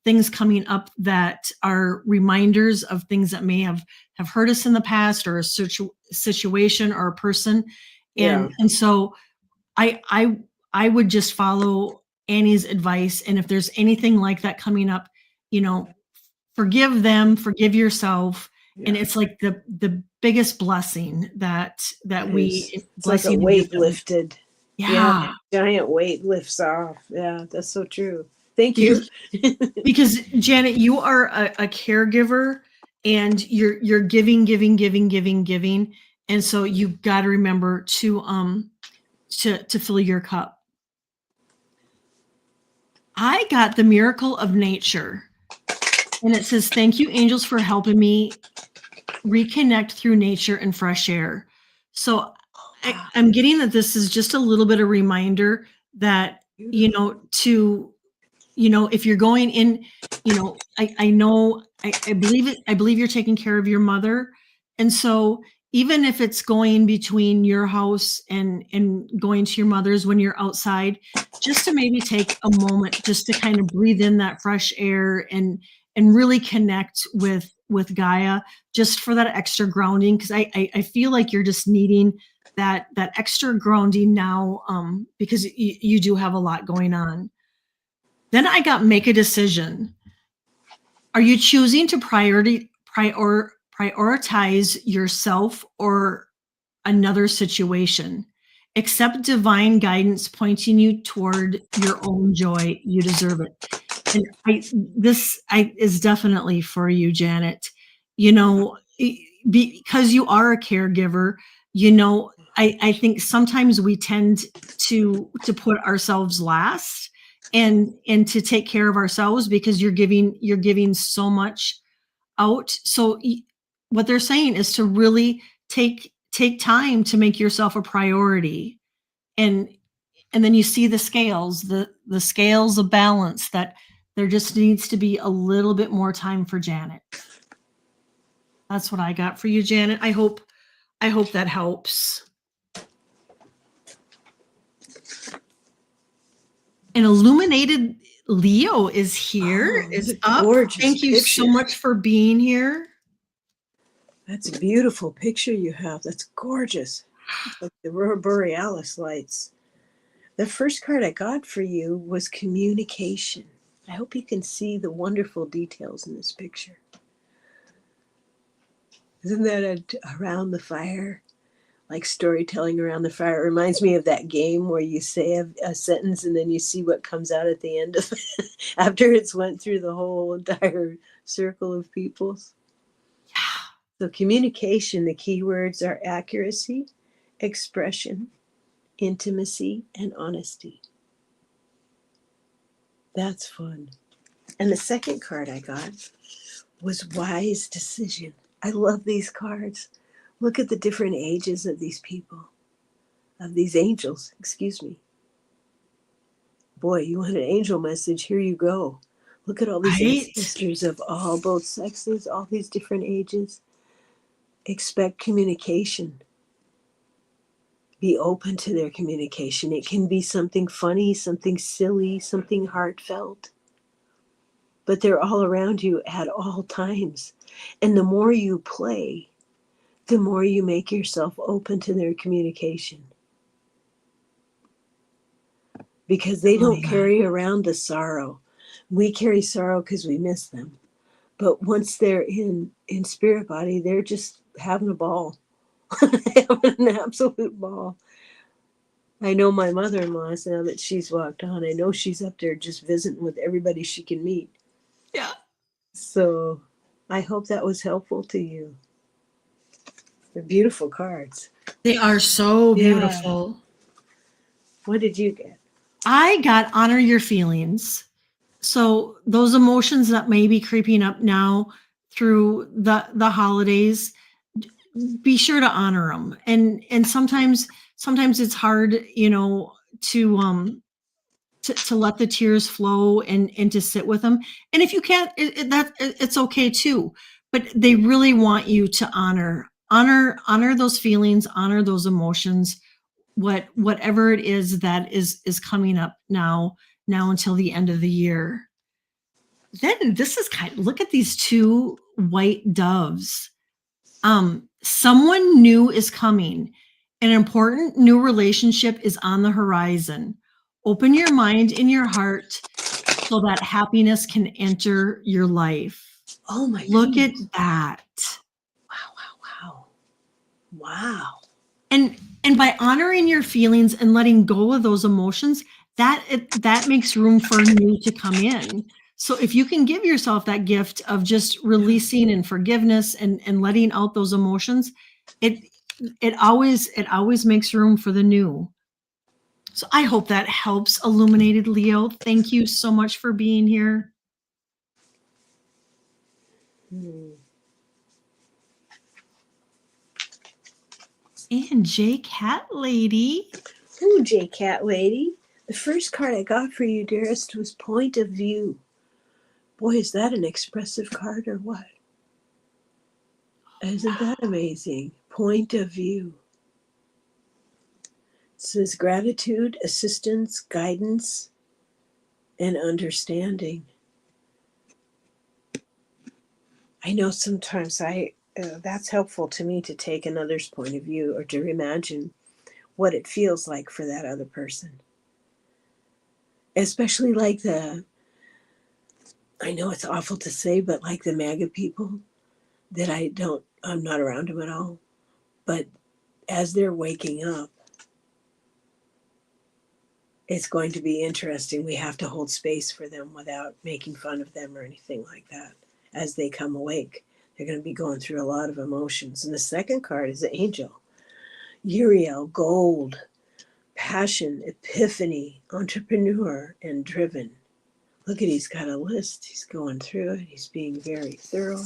things coming up that are reminders of things that may have hurt us in the past, or a situation or a person, Yeah. and so I would just follow Annie's advice. And if there's anything like that coming up, forgive them, forgive yourself. And Yeah. it's like the biggest blessing It's like a blessing and gift weight that we, lifted. Yeah. yeah. Giant weight lifts off. Yeah. That's so true. Thank you. Because because Janet, you are a caregiver, and you're giving. And so you've got to remember to fill your cup. I got the miracle of nature. And it says, "Thank you, angels, for helping me reconnect through nature and fresh air." So I'm getting that this is just a little bit of reminder that, if you're going in, I know, I believe it, I believe you're taking care of your mother. And so even if it's going between your house and going to your mother's when you're outside, just to maybe take a moment just to kind of breathe in that fresh air and really connect with Gaia, just for that extra grounding. Because I feel like you're just needing that extra grounding now, because you do have a lot going on. Then I got make a decision. Are you choosing to prioritize yourself or another situation? Accept divine guidance pointing you toward your own joy. You deserve it. And this is definitely for you, Janet. Because you are a caregiver, I think sometimes we tend to put ourselves last and to take care of ourselves, because you're giving so much out. So what they're saying is to really take time to make yourself a priority. And then you see the scales of balance, that there just needs to be a little bit more time for Janet. That's what I got for you, Janet. I hope that helps. An illuminated Leo is here, is up. Gorgeous Thank you picture. so much for being here. That's a beautiful picture you have. That's gorgeous. It's like the Aurora Borealis lights. The first card I got for you was communication. I hope you can see the wonderful details in this picture. Isn't that around the fire like storytelling around the fire. It reminds me of that game where you say a sentence and then you see what comes out at the end of it after it's went through the whole entire circle of peoples. Yeah. So communication, the key words are accuracy, expression, intimacy, and honesty. That's fun. And the second card I got was wise decision. I love these cards. Look at the different ages of these people, of these angels, excuse me. Boy, you want an angel message? Here you go. Look at all these Right? ancestors of all both sexes, all these different ages. Expect communication. Be open to their communication. It can be something funny, something silly, something heartfelt, but they're all around you at all times. And the more you play, the more you make yourself open to their communication, because they Oh, don't yeah. carry around the sorrow. We carry sorrow because we miss them. But once they're in spirit body, they're just having a ball. Having an absolute ball. I know my mother-in-law, now that she's walked on, I know she's up there just visiting with everybody she can meet. Yeah. So I hope that was helpful to you. They're beautiful cards. They are so Yeah. beautiful. What did you get? I got honor your feelings. So those emotions that may be creeping up now through the holidays, be sure to honor them. And sometimes it's hard, to let the tears flow and to sit with them. And if you can't, it's okay too. But they really want you to honor those feelings, honor those emotions, whatever it is that is coming up now until the end of the year. Then this is look at these two white doves. Someone new is coming. An important new relationship is on the horizon. Open your mind and your heart so that happiness can enter your life. Oh my Look at goodness. that. Wow, wow, wow. Wow. And by honoring your feelings and letting go of those emotions, that makes room for new to come in. So if you can give yourself that gift of just releasing and forgiveness and letting out those emotions, it it always makes room for the new. So I hope that helps, Illuminated Leo. Thank you so much for being here. Hmm. And J Cat Lady. Ooh, J Cat Lady. The first card I got for you, dearest, was Point of View. Boy, is that an expressive card or what? Isn't that amazing? Point of View. It says gratitude, assistance, guidance, and understanding. I know sometimes that's helpful to me to take another's point of view or to imagine what it feels like for that other person. Especially like I know it's awful to say, but like the MAGA people that I'm not around them at all. But as they're waking up, it's going to be interesting. We have to hold space for them without making fun of them or anything like that. As they come awake, they're going to be going through a lot of emotions. And the second card is the angel. Uriel, gold, passion, epiphany, entrepreneur, and driven. Look at, he's got a list. He's going through it. He's being very thorough.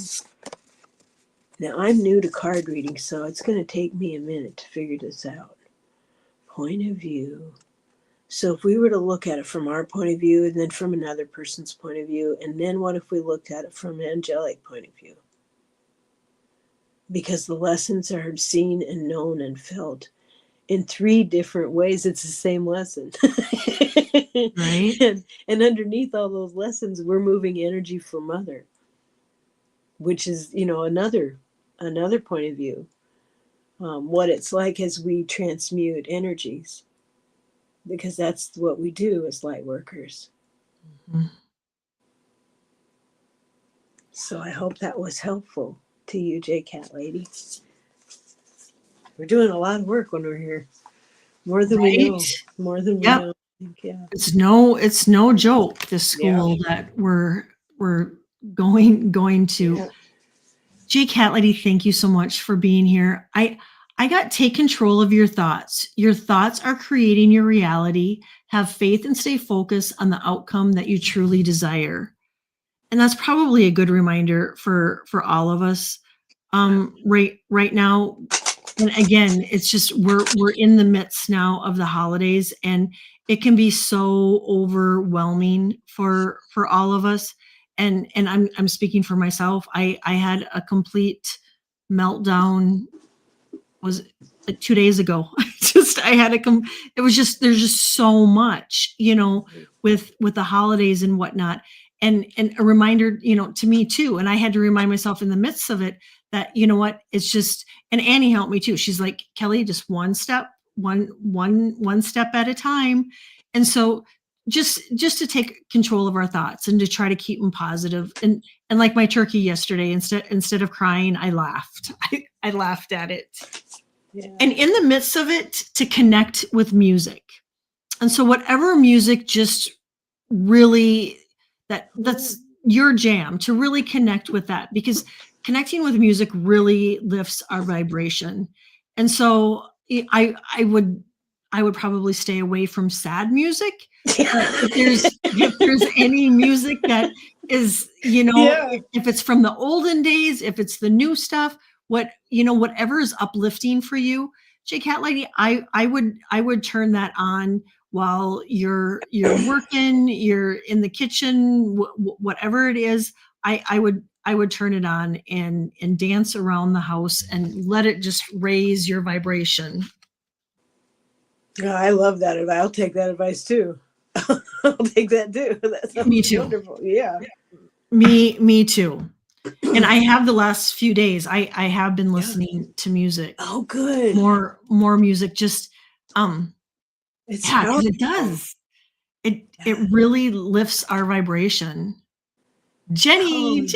Now, I'm new to card reading, so it's going to take me a minute to figure this out. Point of view. So if we were to look at it from our point of view and then from another person's point of view, and then what if we looked at it from an angelic point of view? Because the lessons are seen and known and felt in three different ways. It's the same lesson. Right? and underneath all those lessons, we're moving energy for mother, which is, another point of view. What it's like as we transmute energies, because that's what we do as light workers. Mhm. So I hope that was helpful to you, J Cat Lady. We're doing a lot of work when we're here. More than we Right? know. More than we Yep. know. I think, yeah. It's no joke, this Yeah. school that we're going to. Yeah. J. Cat Lady, thank you so much for being here. I got take control of your thoughts. Your thoughts are creating your reality. Have faith and stay focused on the outcome that you truly desire. And that's probably a good reminder for all of us right now. And again, it's just we're in the midst now of the holidays, and it can be so overwhelming for all of us. And I'm speaking for myself. I had a complete meltdown, was like 2 days ago. I had it was just, there's just so much, with the holidays and whatnot. And a reminder, to me too. And I had to remind myself in the midst of it that, what, it's just, and Annie helped me too. She's like, Kelly, just one step at a time. And so just to take control of our thoughts and to try to keep them positive. And like my turkey yesterday, instead of crying, I laughed. I laughed at it. Yeah. And in the midst of it, to connect with music. And so whatever music just really, that's your jam, to really connect with that, because connecting with music really lifts our vibration. And so I would probably stay away from sad music. If there's any music that is, Yeah. if it's from the olden days, if it's the new stuff, whatever is uplifting for you, J. Cat Lady, I would turn that on while you're working, you're in the kitchen, whatever it is. I would turn it on and dance around the house and let it just raise your vibration. Yeah, I love that advice. I'll take that advice too. I'll take that too. That sounds Me too. wonderful. Yeah. Me too. And I have the last few days, I have been listening to music. Oh, good. More music. Just It's yeah, because it powerful. does. It really lifts our vibration. Jenny.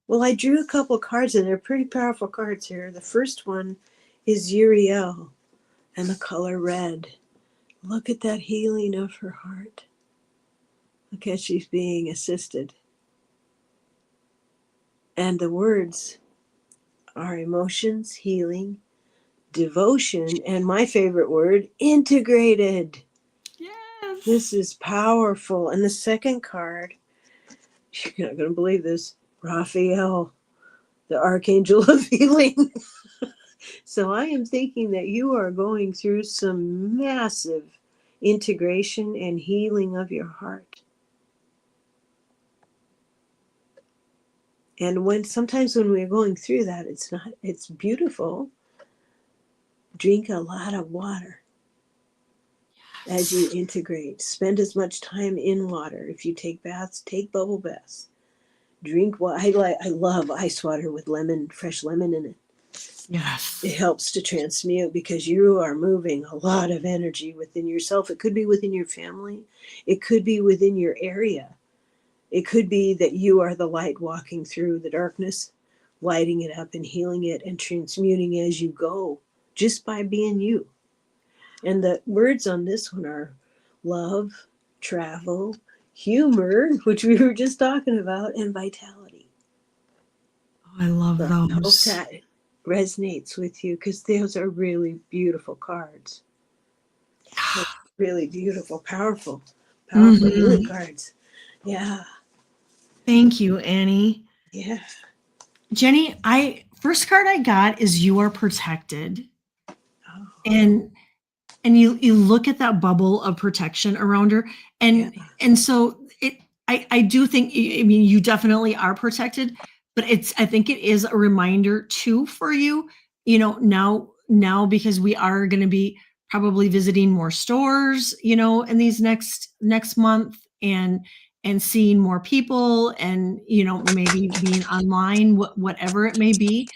Well, I drew a couple cards and they're pretty powerful cards here. The first one is Uriel and the color red. Look at that healing of her heart. Look at she's being assisted. And the words are emotions, healing, devotion, and my favorite word, integrated. Yes. This is powerful. And the second card, you're not going to believe this, Raphael, the Archangel of Healing. So I am thinking that you are going through some massive integration and healing of your heart. And sometimes when we're going through that, it's beautiful. Drink a lot of water as you integrate. Spend as much time in water. If you take baths, take bubble baths. Drink water. I love ice water with fresh lemon in it. Yes. It helps to transmute because you are moving a lot of energy within yourself. It could be within your family. It could be within your area. It could be that you are the light walking through the darkness, lighting it up and healing it and transmuting as you go, just by being you. And the words on this one are love, travel, humor, which we were just talking about, and vitality. Oh, I love So I hope those. that resonates with you because those are really beautiful cards. Really beautiful, powerful healing cards. Yeah. Thank you, Annie. Yeah. Jenny, first card I got is you are protected. Oh. And you look at that bubble of protection around her. And so I do think, I mean, you definitely are protected, but I think it is a reminder too for you, now because we are going to be probably visiting more stores, in these next month, and seeing more people, and, maybe being online, whatever it may be,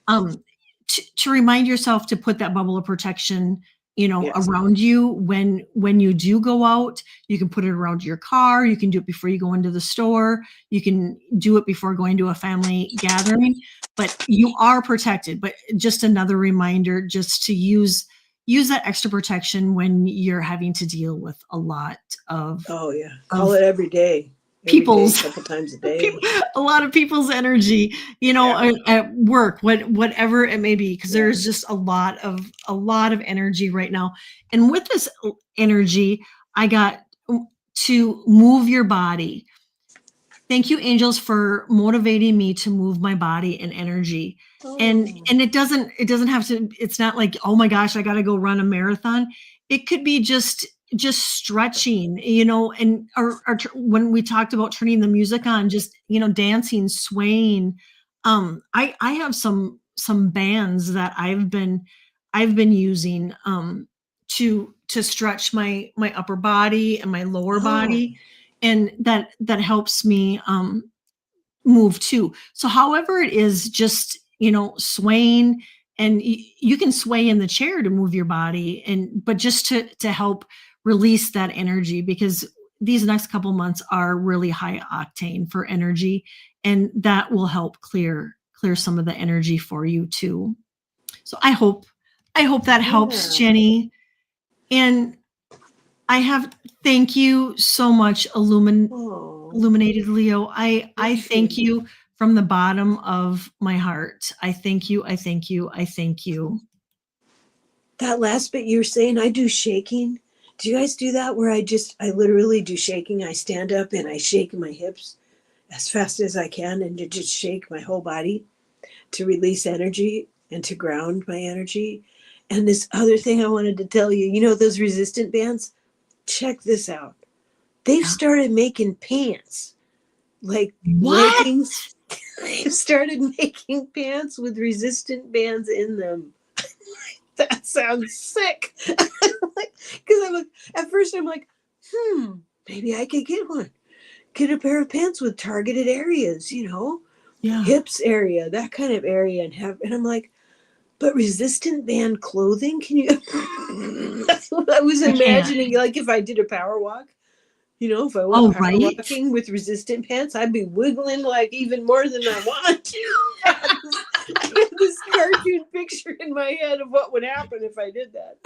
to remind yourself to put that bubble of protection Yes. around you when you do go out. You can put it around your car. You can do it before you go into the store. You can do it before going to a family gathering, but you are protected. But just another reminder, just to use that extra protection when you're having to deal with a lot of Oh yeah. Call of it every day. Every day, a people's couple times a day. a lot of people's energy, Yeah. at work, whatever it may be, because Yeah. there's just a lot of energy right now. And with this energy, I got to move your body. Thank you, angels, for motivating me to move my body and energy. And Oh. it doesn't have to, it's not like, oh my gosh, I got to go run a marathon. It could be just stretching, or when we talked about turning the music on, just, dancing, swaying. I have some bands that I've been using to stretch my upper body and my lower Oh. body, and that helps me move too. So however it is, just, swaying, and you can sway in the chair to move your body, but just to help release that energy, because these next couple months are really high octane for energy, and that will help clear some of the energy for you too. So I hope that helps, Yeah. Jenny. And thank you so much, Oh. illuminated Leo. I Thank you. thank you from the bottom of my heart. I thank you. I thank you. I thank you. That last bit you were saying, I do shaking. Do you guys do that where I literally do shaking? I stand up and I shake my hips as fast as I can and to just shake my whole body to release energy and to ground my energy. And this other thing I wanted to tell you, those resistant bands? Check this out. They've Yeah. started making pants, like What? leggings. They've started making pants with resistant bands in them. That sounds sick. Because at first I'm like, maybe I could get one. Get a pair of pants with targeted areas, Yeah. hips area, that kind of area, and I'm like, but resistant band clothing? Can you? That's what I was I can't. imagining. Like if I did a power walk, if I went Oh, power right. walking with resistant pants, I'd be wiggling like even more than I want to. I had this cartoon picture in my head of what would happen if I did that.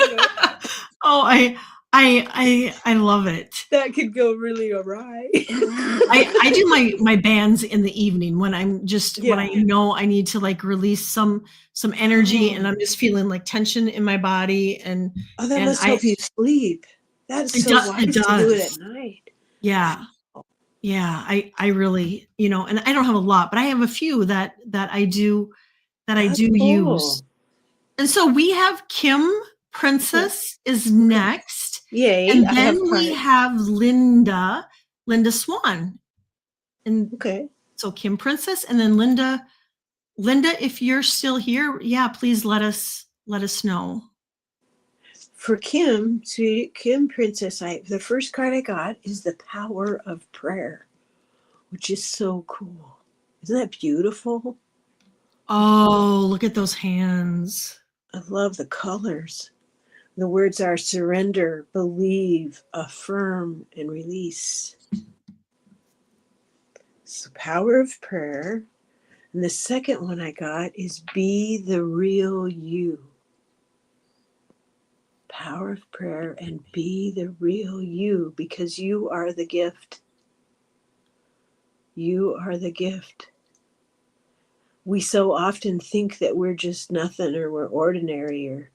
Oh, I love it. That could go really awry. I do my bands in the evening when when I Yeah. know I need to like release some energy, and Oh. I'm just feeling like tension in my body, and Oh, that and must I help you sleep. That is it so does it wise to do it at does. night. Yeah. Yeah, I really, and I don't have a lot, but I have a few that I do That's use. cool. And so we have Kim Yeah. Princess is Okay. next, Yay. and I then have we cards. have Linda Swan. And Okay. so Kim Princess, and then Linda, if you're still here, yeah, please let us know. For Kim, sweetie, Kim Princess, the first card I got is the power of prayer, which is so cool. Isn't that beautiful? Oh, look at those hands. I love the colors. The words are surrender, believe, affirm, and release. So, power of prayer. And the second one I got is be the real you. Power of prayer and be the real you, because you are the gift. You are the gift. We so often think that we're just nothing, or we're ordinary, or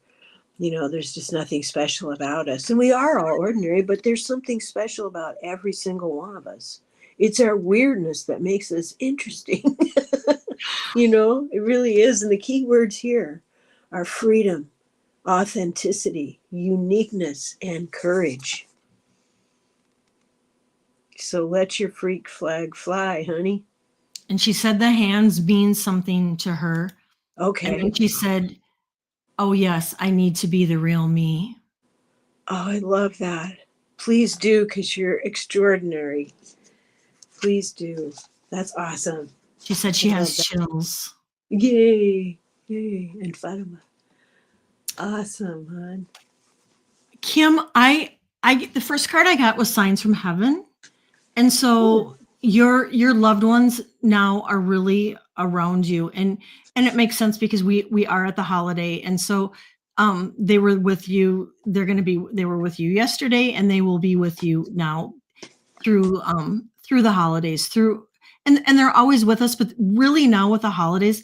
there's just nothing special about us. And we are all ordinary, but there's something special about every single one of us. It's our weirdness that makes us interesting. It really is. And the key words here are freedom, authenticity, uniqueness, and courage. So let your freak flag fly, honey. And she said the hands mean something to her. And Okay. then she said, "Oh yes, I need to be the real me." Oh, I love that. Please do, because you're extraordinary. Please do. That's awesome. She said I she has love that. chills. Yay. Yay. And Fatima. Awesome, hon. Kim, the first card I got was signs from heaven. And so your loved ones now are really around you, and it makes sense because we are at the holiday, and so they were with you. They were with you yesterday, and they will be with you now through the holidays, and they're always with us, but really now with the holidays,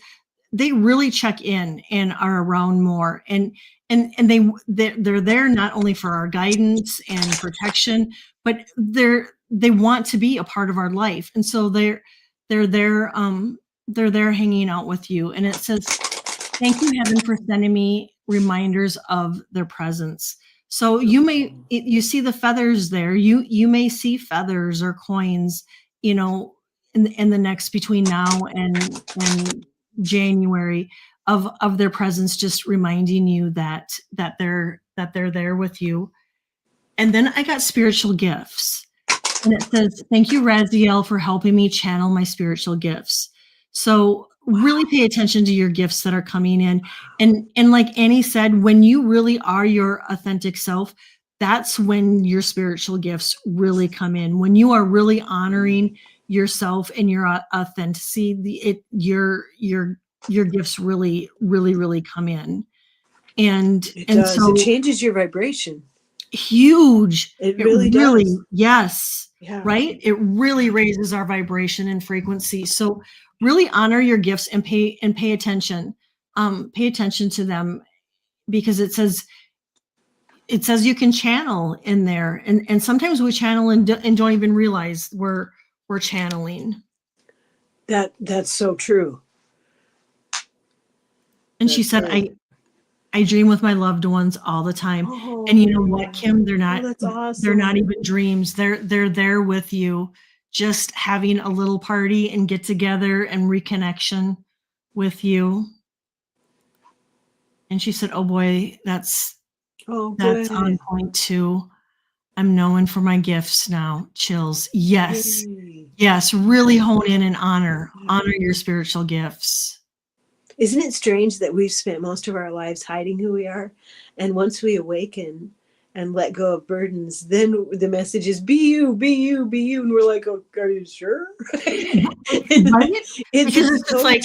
they really check in and are around more, and they're there not only for our guidance and protection, but they want to be a part of our life, and so they're there they're there hanging out with you. And it says, thank you, heaven, for sending me reminders of their presence. So you see the feathers there. You may see feathers or coins, in the next between now and January of their presence, just reminding you that they're there with you. And then I got spiritual gifts. And it says, thank you, Raziel, for helping me channel my spiritual gifts. So really pay attention to your gifts that are coming in. And like Annie said, when you really are your authentic self, that's when your spiritual gifts really come in. When you are really honoring yourself and your authenticity, your gifts really come in. And It and does. so It changes your vibration. huge. It really does. Yes. Yeah. Right? It really raises our vibration and frequency. So really honor your gifts and pay attention. Pay attention to them, because it says you can channel in there. And sometimes we channel and don't even realize we're channeling. That's so true. And she said, I dream with my loved ones all the time. And you know what, Kim? They're not that's awesome. they're not even dreams. They're there with you, just having a little party and get together and reconnection with you. And she said, oh boy, that's on point too. I'm knowing for my gifts now. Chills. Yes. Yes. Really hone in and honor your spiritual gifts. Isn't it strange that we've spent most of our lives hiding who we are? And once we awaken and let go of burdens, then the message is be you, be you, be you. And we're like, oh, are you sure? Right? It's like,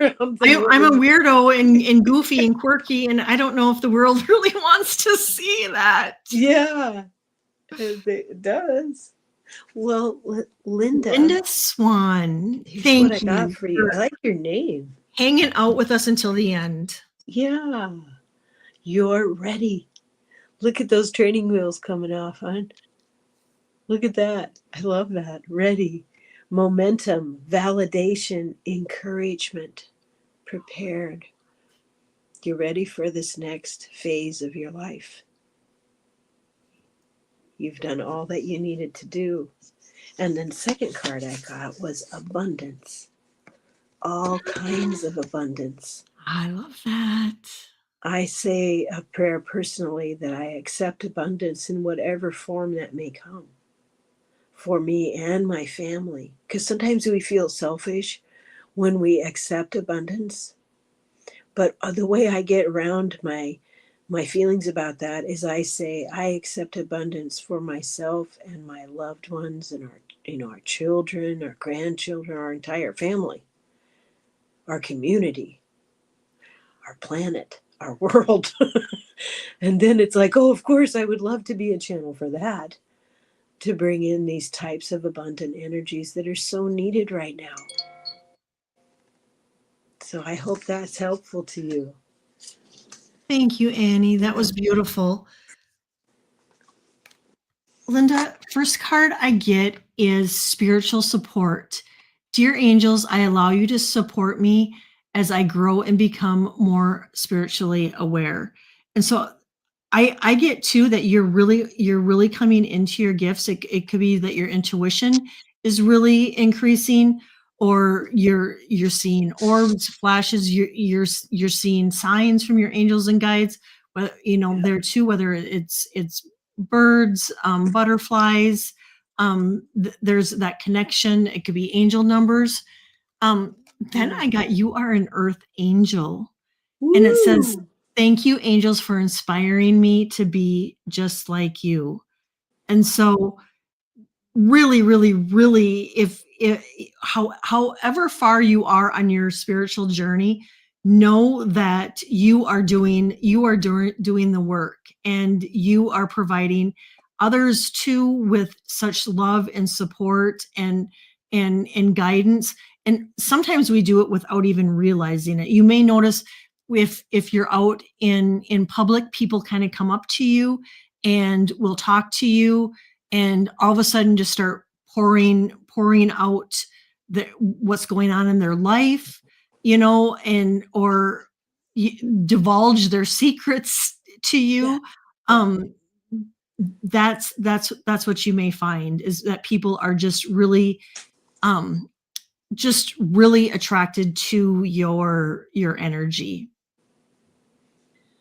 I'm a weirdo and goofy and quirky, and I don't know if the world really wants to see that. Yeah, it does. Well, Linda Swan, thank you. I got for you. I like your name. Hanging out with us until the end. Yeah, you're ready. Look at those training wheels coming off, hon. Look at that. I love that. Ready. Momentum, validation, encouragement, prepared. You're ready for this next phase of your life. You've done all that you needed to do. And then second card I got was abundance. All kinds of abundance. I love that. I say a prayer personally that I accept abundance in whatever form that may come for me and my family. Because sometimes we feel selfish when we accept abundance. But the way I get around my feelings about that is I say I accept abundance for myself and my loved ones and our children, our grandchildren, our entire family, our community, our planet, our world. And then it's like, oh, of course, I would love to be a channel for that, to bring in these types of abundant energies that are so needed right now. So I hope that's helpful to you. Thank you, Annie. That was beautiful. Linda, first card I get is spiritual support. Dear angels, I allow you to support me as I grow and become more spiritually aware. And so I get too that you're really coming into your gifts. It could be that your intuition is really increasing, or you're seeing orbs, flashes. You're seeing signs from your angels and guides. But there too, whether it's birds, butterflies. There's that connection. It could be angel numbers. Then I got, you are an earth angel. And it says, thank you, angels, for inspiring me to be just like you. And so really, really, really, if however far you are on your spiritual journey, know that you are doing the work, and you are providing others too with such love and support and guidance. And sometimes we do it without even realizing it. You may notice if you're out in public, people kind of come up to you and will talk to you, and all of a sudden just start pouring out what's going on in their life, and or divulge their secrets to Yeah. you. um that's what you may find, is that people are um just really attracted to your energy.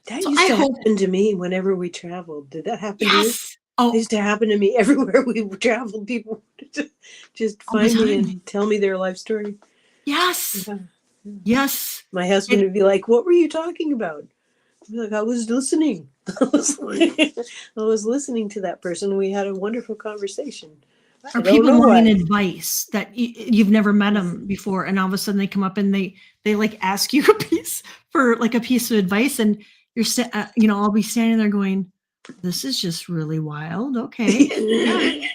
That So used I to hope. happen to me whenever we traveled. Did that happen to you? Yes. It Oh, used to happen to me everywhere we traveled. People would just all the find me time. and tell me their life story. Yes. Yeah. Yes. My husband It, would be like, "What were you talking about?" I'd be like, "I was listening. I was, I was listening to that person. We had a wonderful conversation. I or don't people know wanting what." advice that you've never met them before, and all of a sudden they come up and they like ask you a piece of advice, and I'll be standing there going, this is just really wild. Okay. Yeah.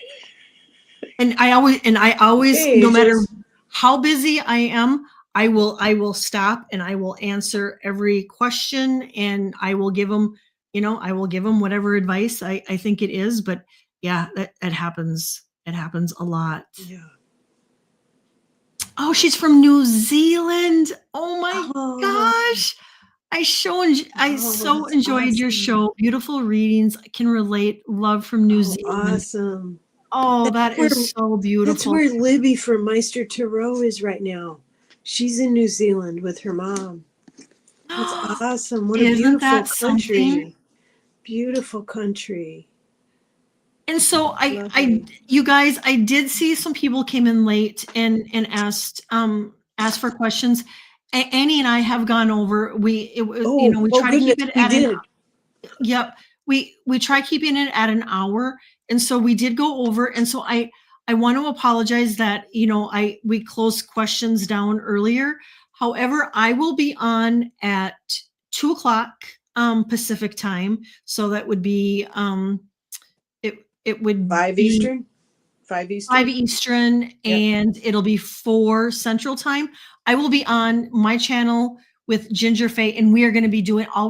And I always, Okay, no matter just how busy I am, I will stop and I will answer every question, and I will give them whatever advice I think it is. But yeah, that happens. It happens a lot. yeah. Oh, she's from New Zealand. Oh my Oh, gosh. I oh, so that's enjoyed your awesome. show. Beautiful readings. I can relate. Love from New Oh, Zealand. awesome. Oh, That's that where is so that's beautiful. where Libby from Meister Tarot is right now. She's in New Zealand with her mom. That's awesome. What a Isn't beautiful that something? country. Beautiful country. And so Lovely. you guys, I did see some people came in late and asked for questions. Annie and I have gone over. We Oh try to goodness, keep it we at an. did. Yep. We try keeping it at an hour. And so we did go over. And so I want to apologize that, we closed questions down earlier. However, I will be on at 2 o'clock Pacific time. So that would be it would 5 be Eastern? 5 5 Eastern? Eastern, Yep. and it'll be 4 Central Time. I will be on my channel with Ginger Faye, and all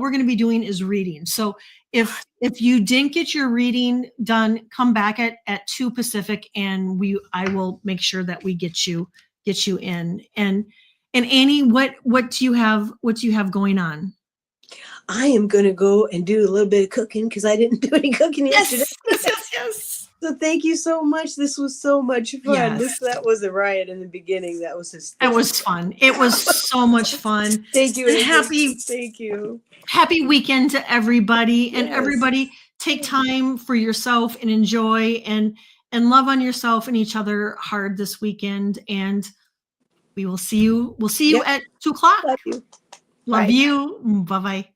we're going to be doing is reading. So if you didn't get your reading done, come back at 2 Pacific, and I will make sure that we get you in. And Annie, what do you have going on? I am going to go and do a little bit of cooking because I didn't do any cooking yesterday. Yes, yes, yes, yes. So thank you so much. This was so much fun. Yes. That was a riot in the beginning. That was That hysterical. was fun. It was so much fun. Thank you, And Angels. Thank you. happy weekend to everybody. And Yes. everybody, take time for yourself and enjoy and love on yourself and each other hard this weekend. And we'll see you Yep. at 2 o'clock. Love you. Love Bye. you. Bye-bye.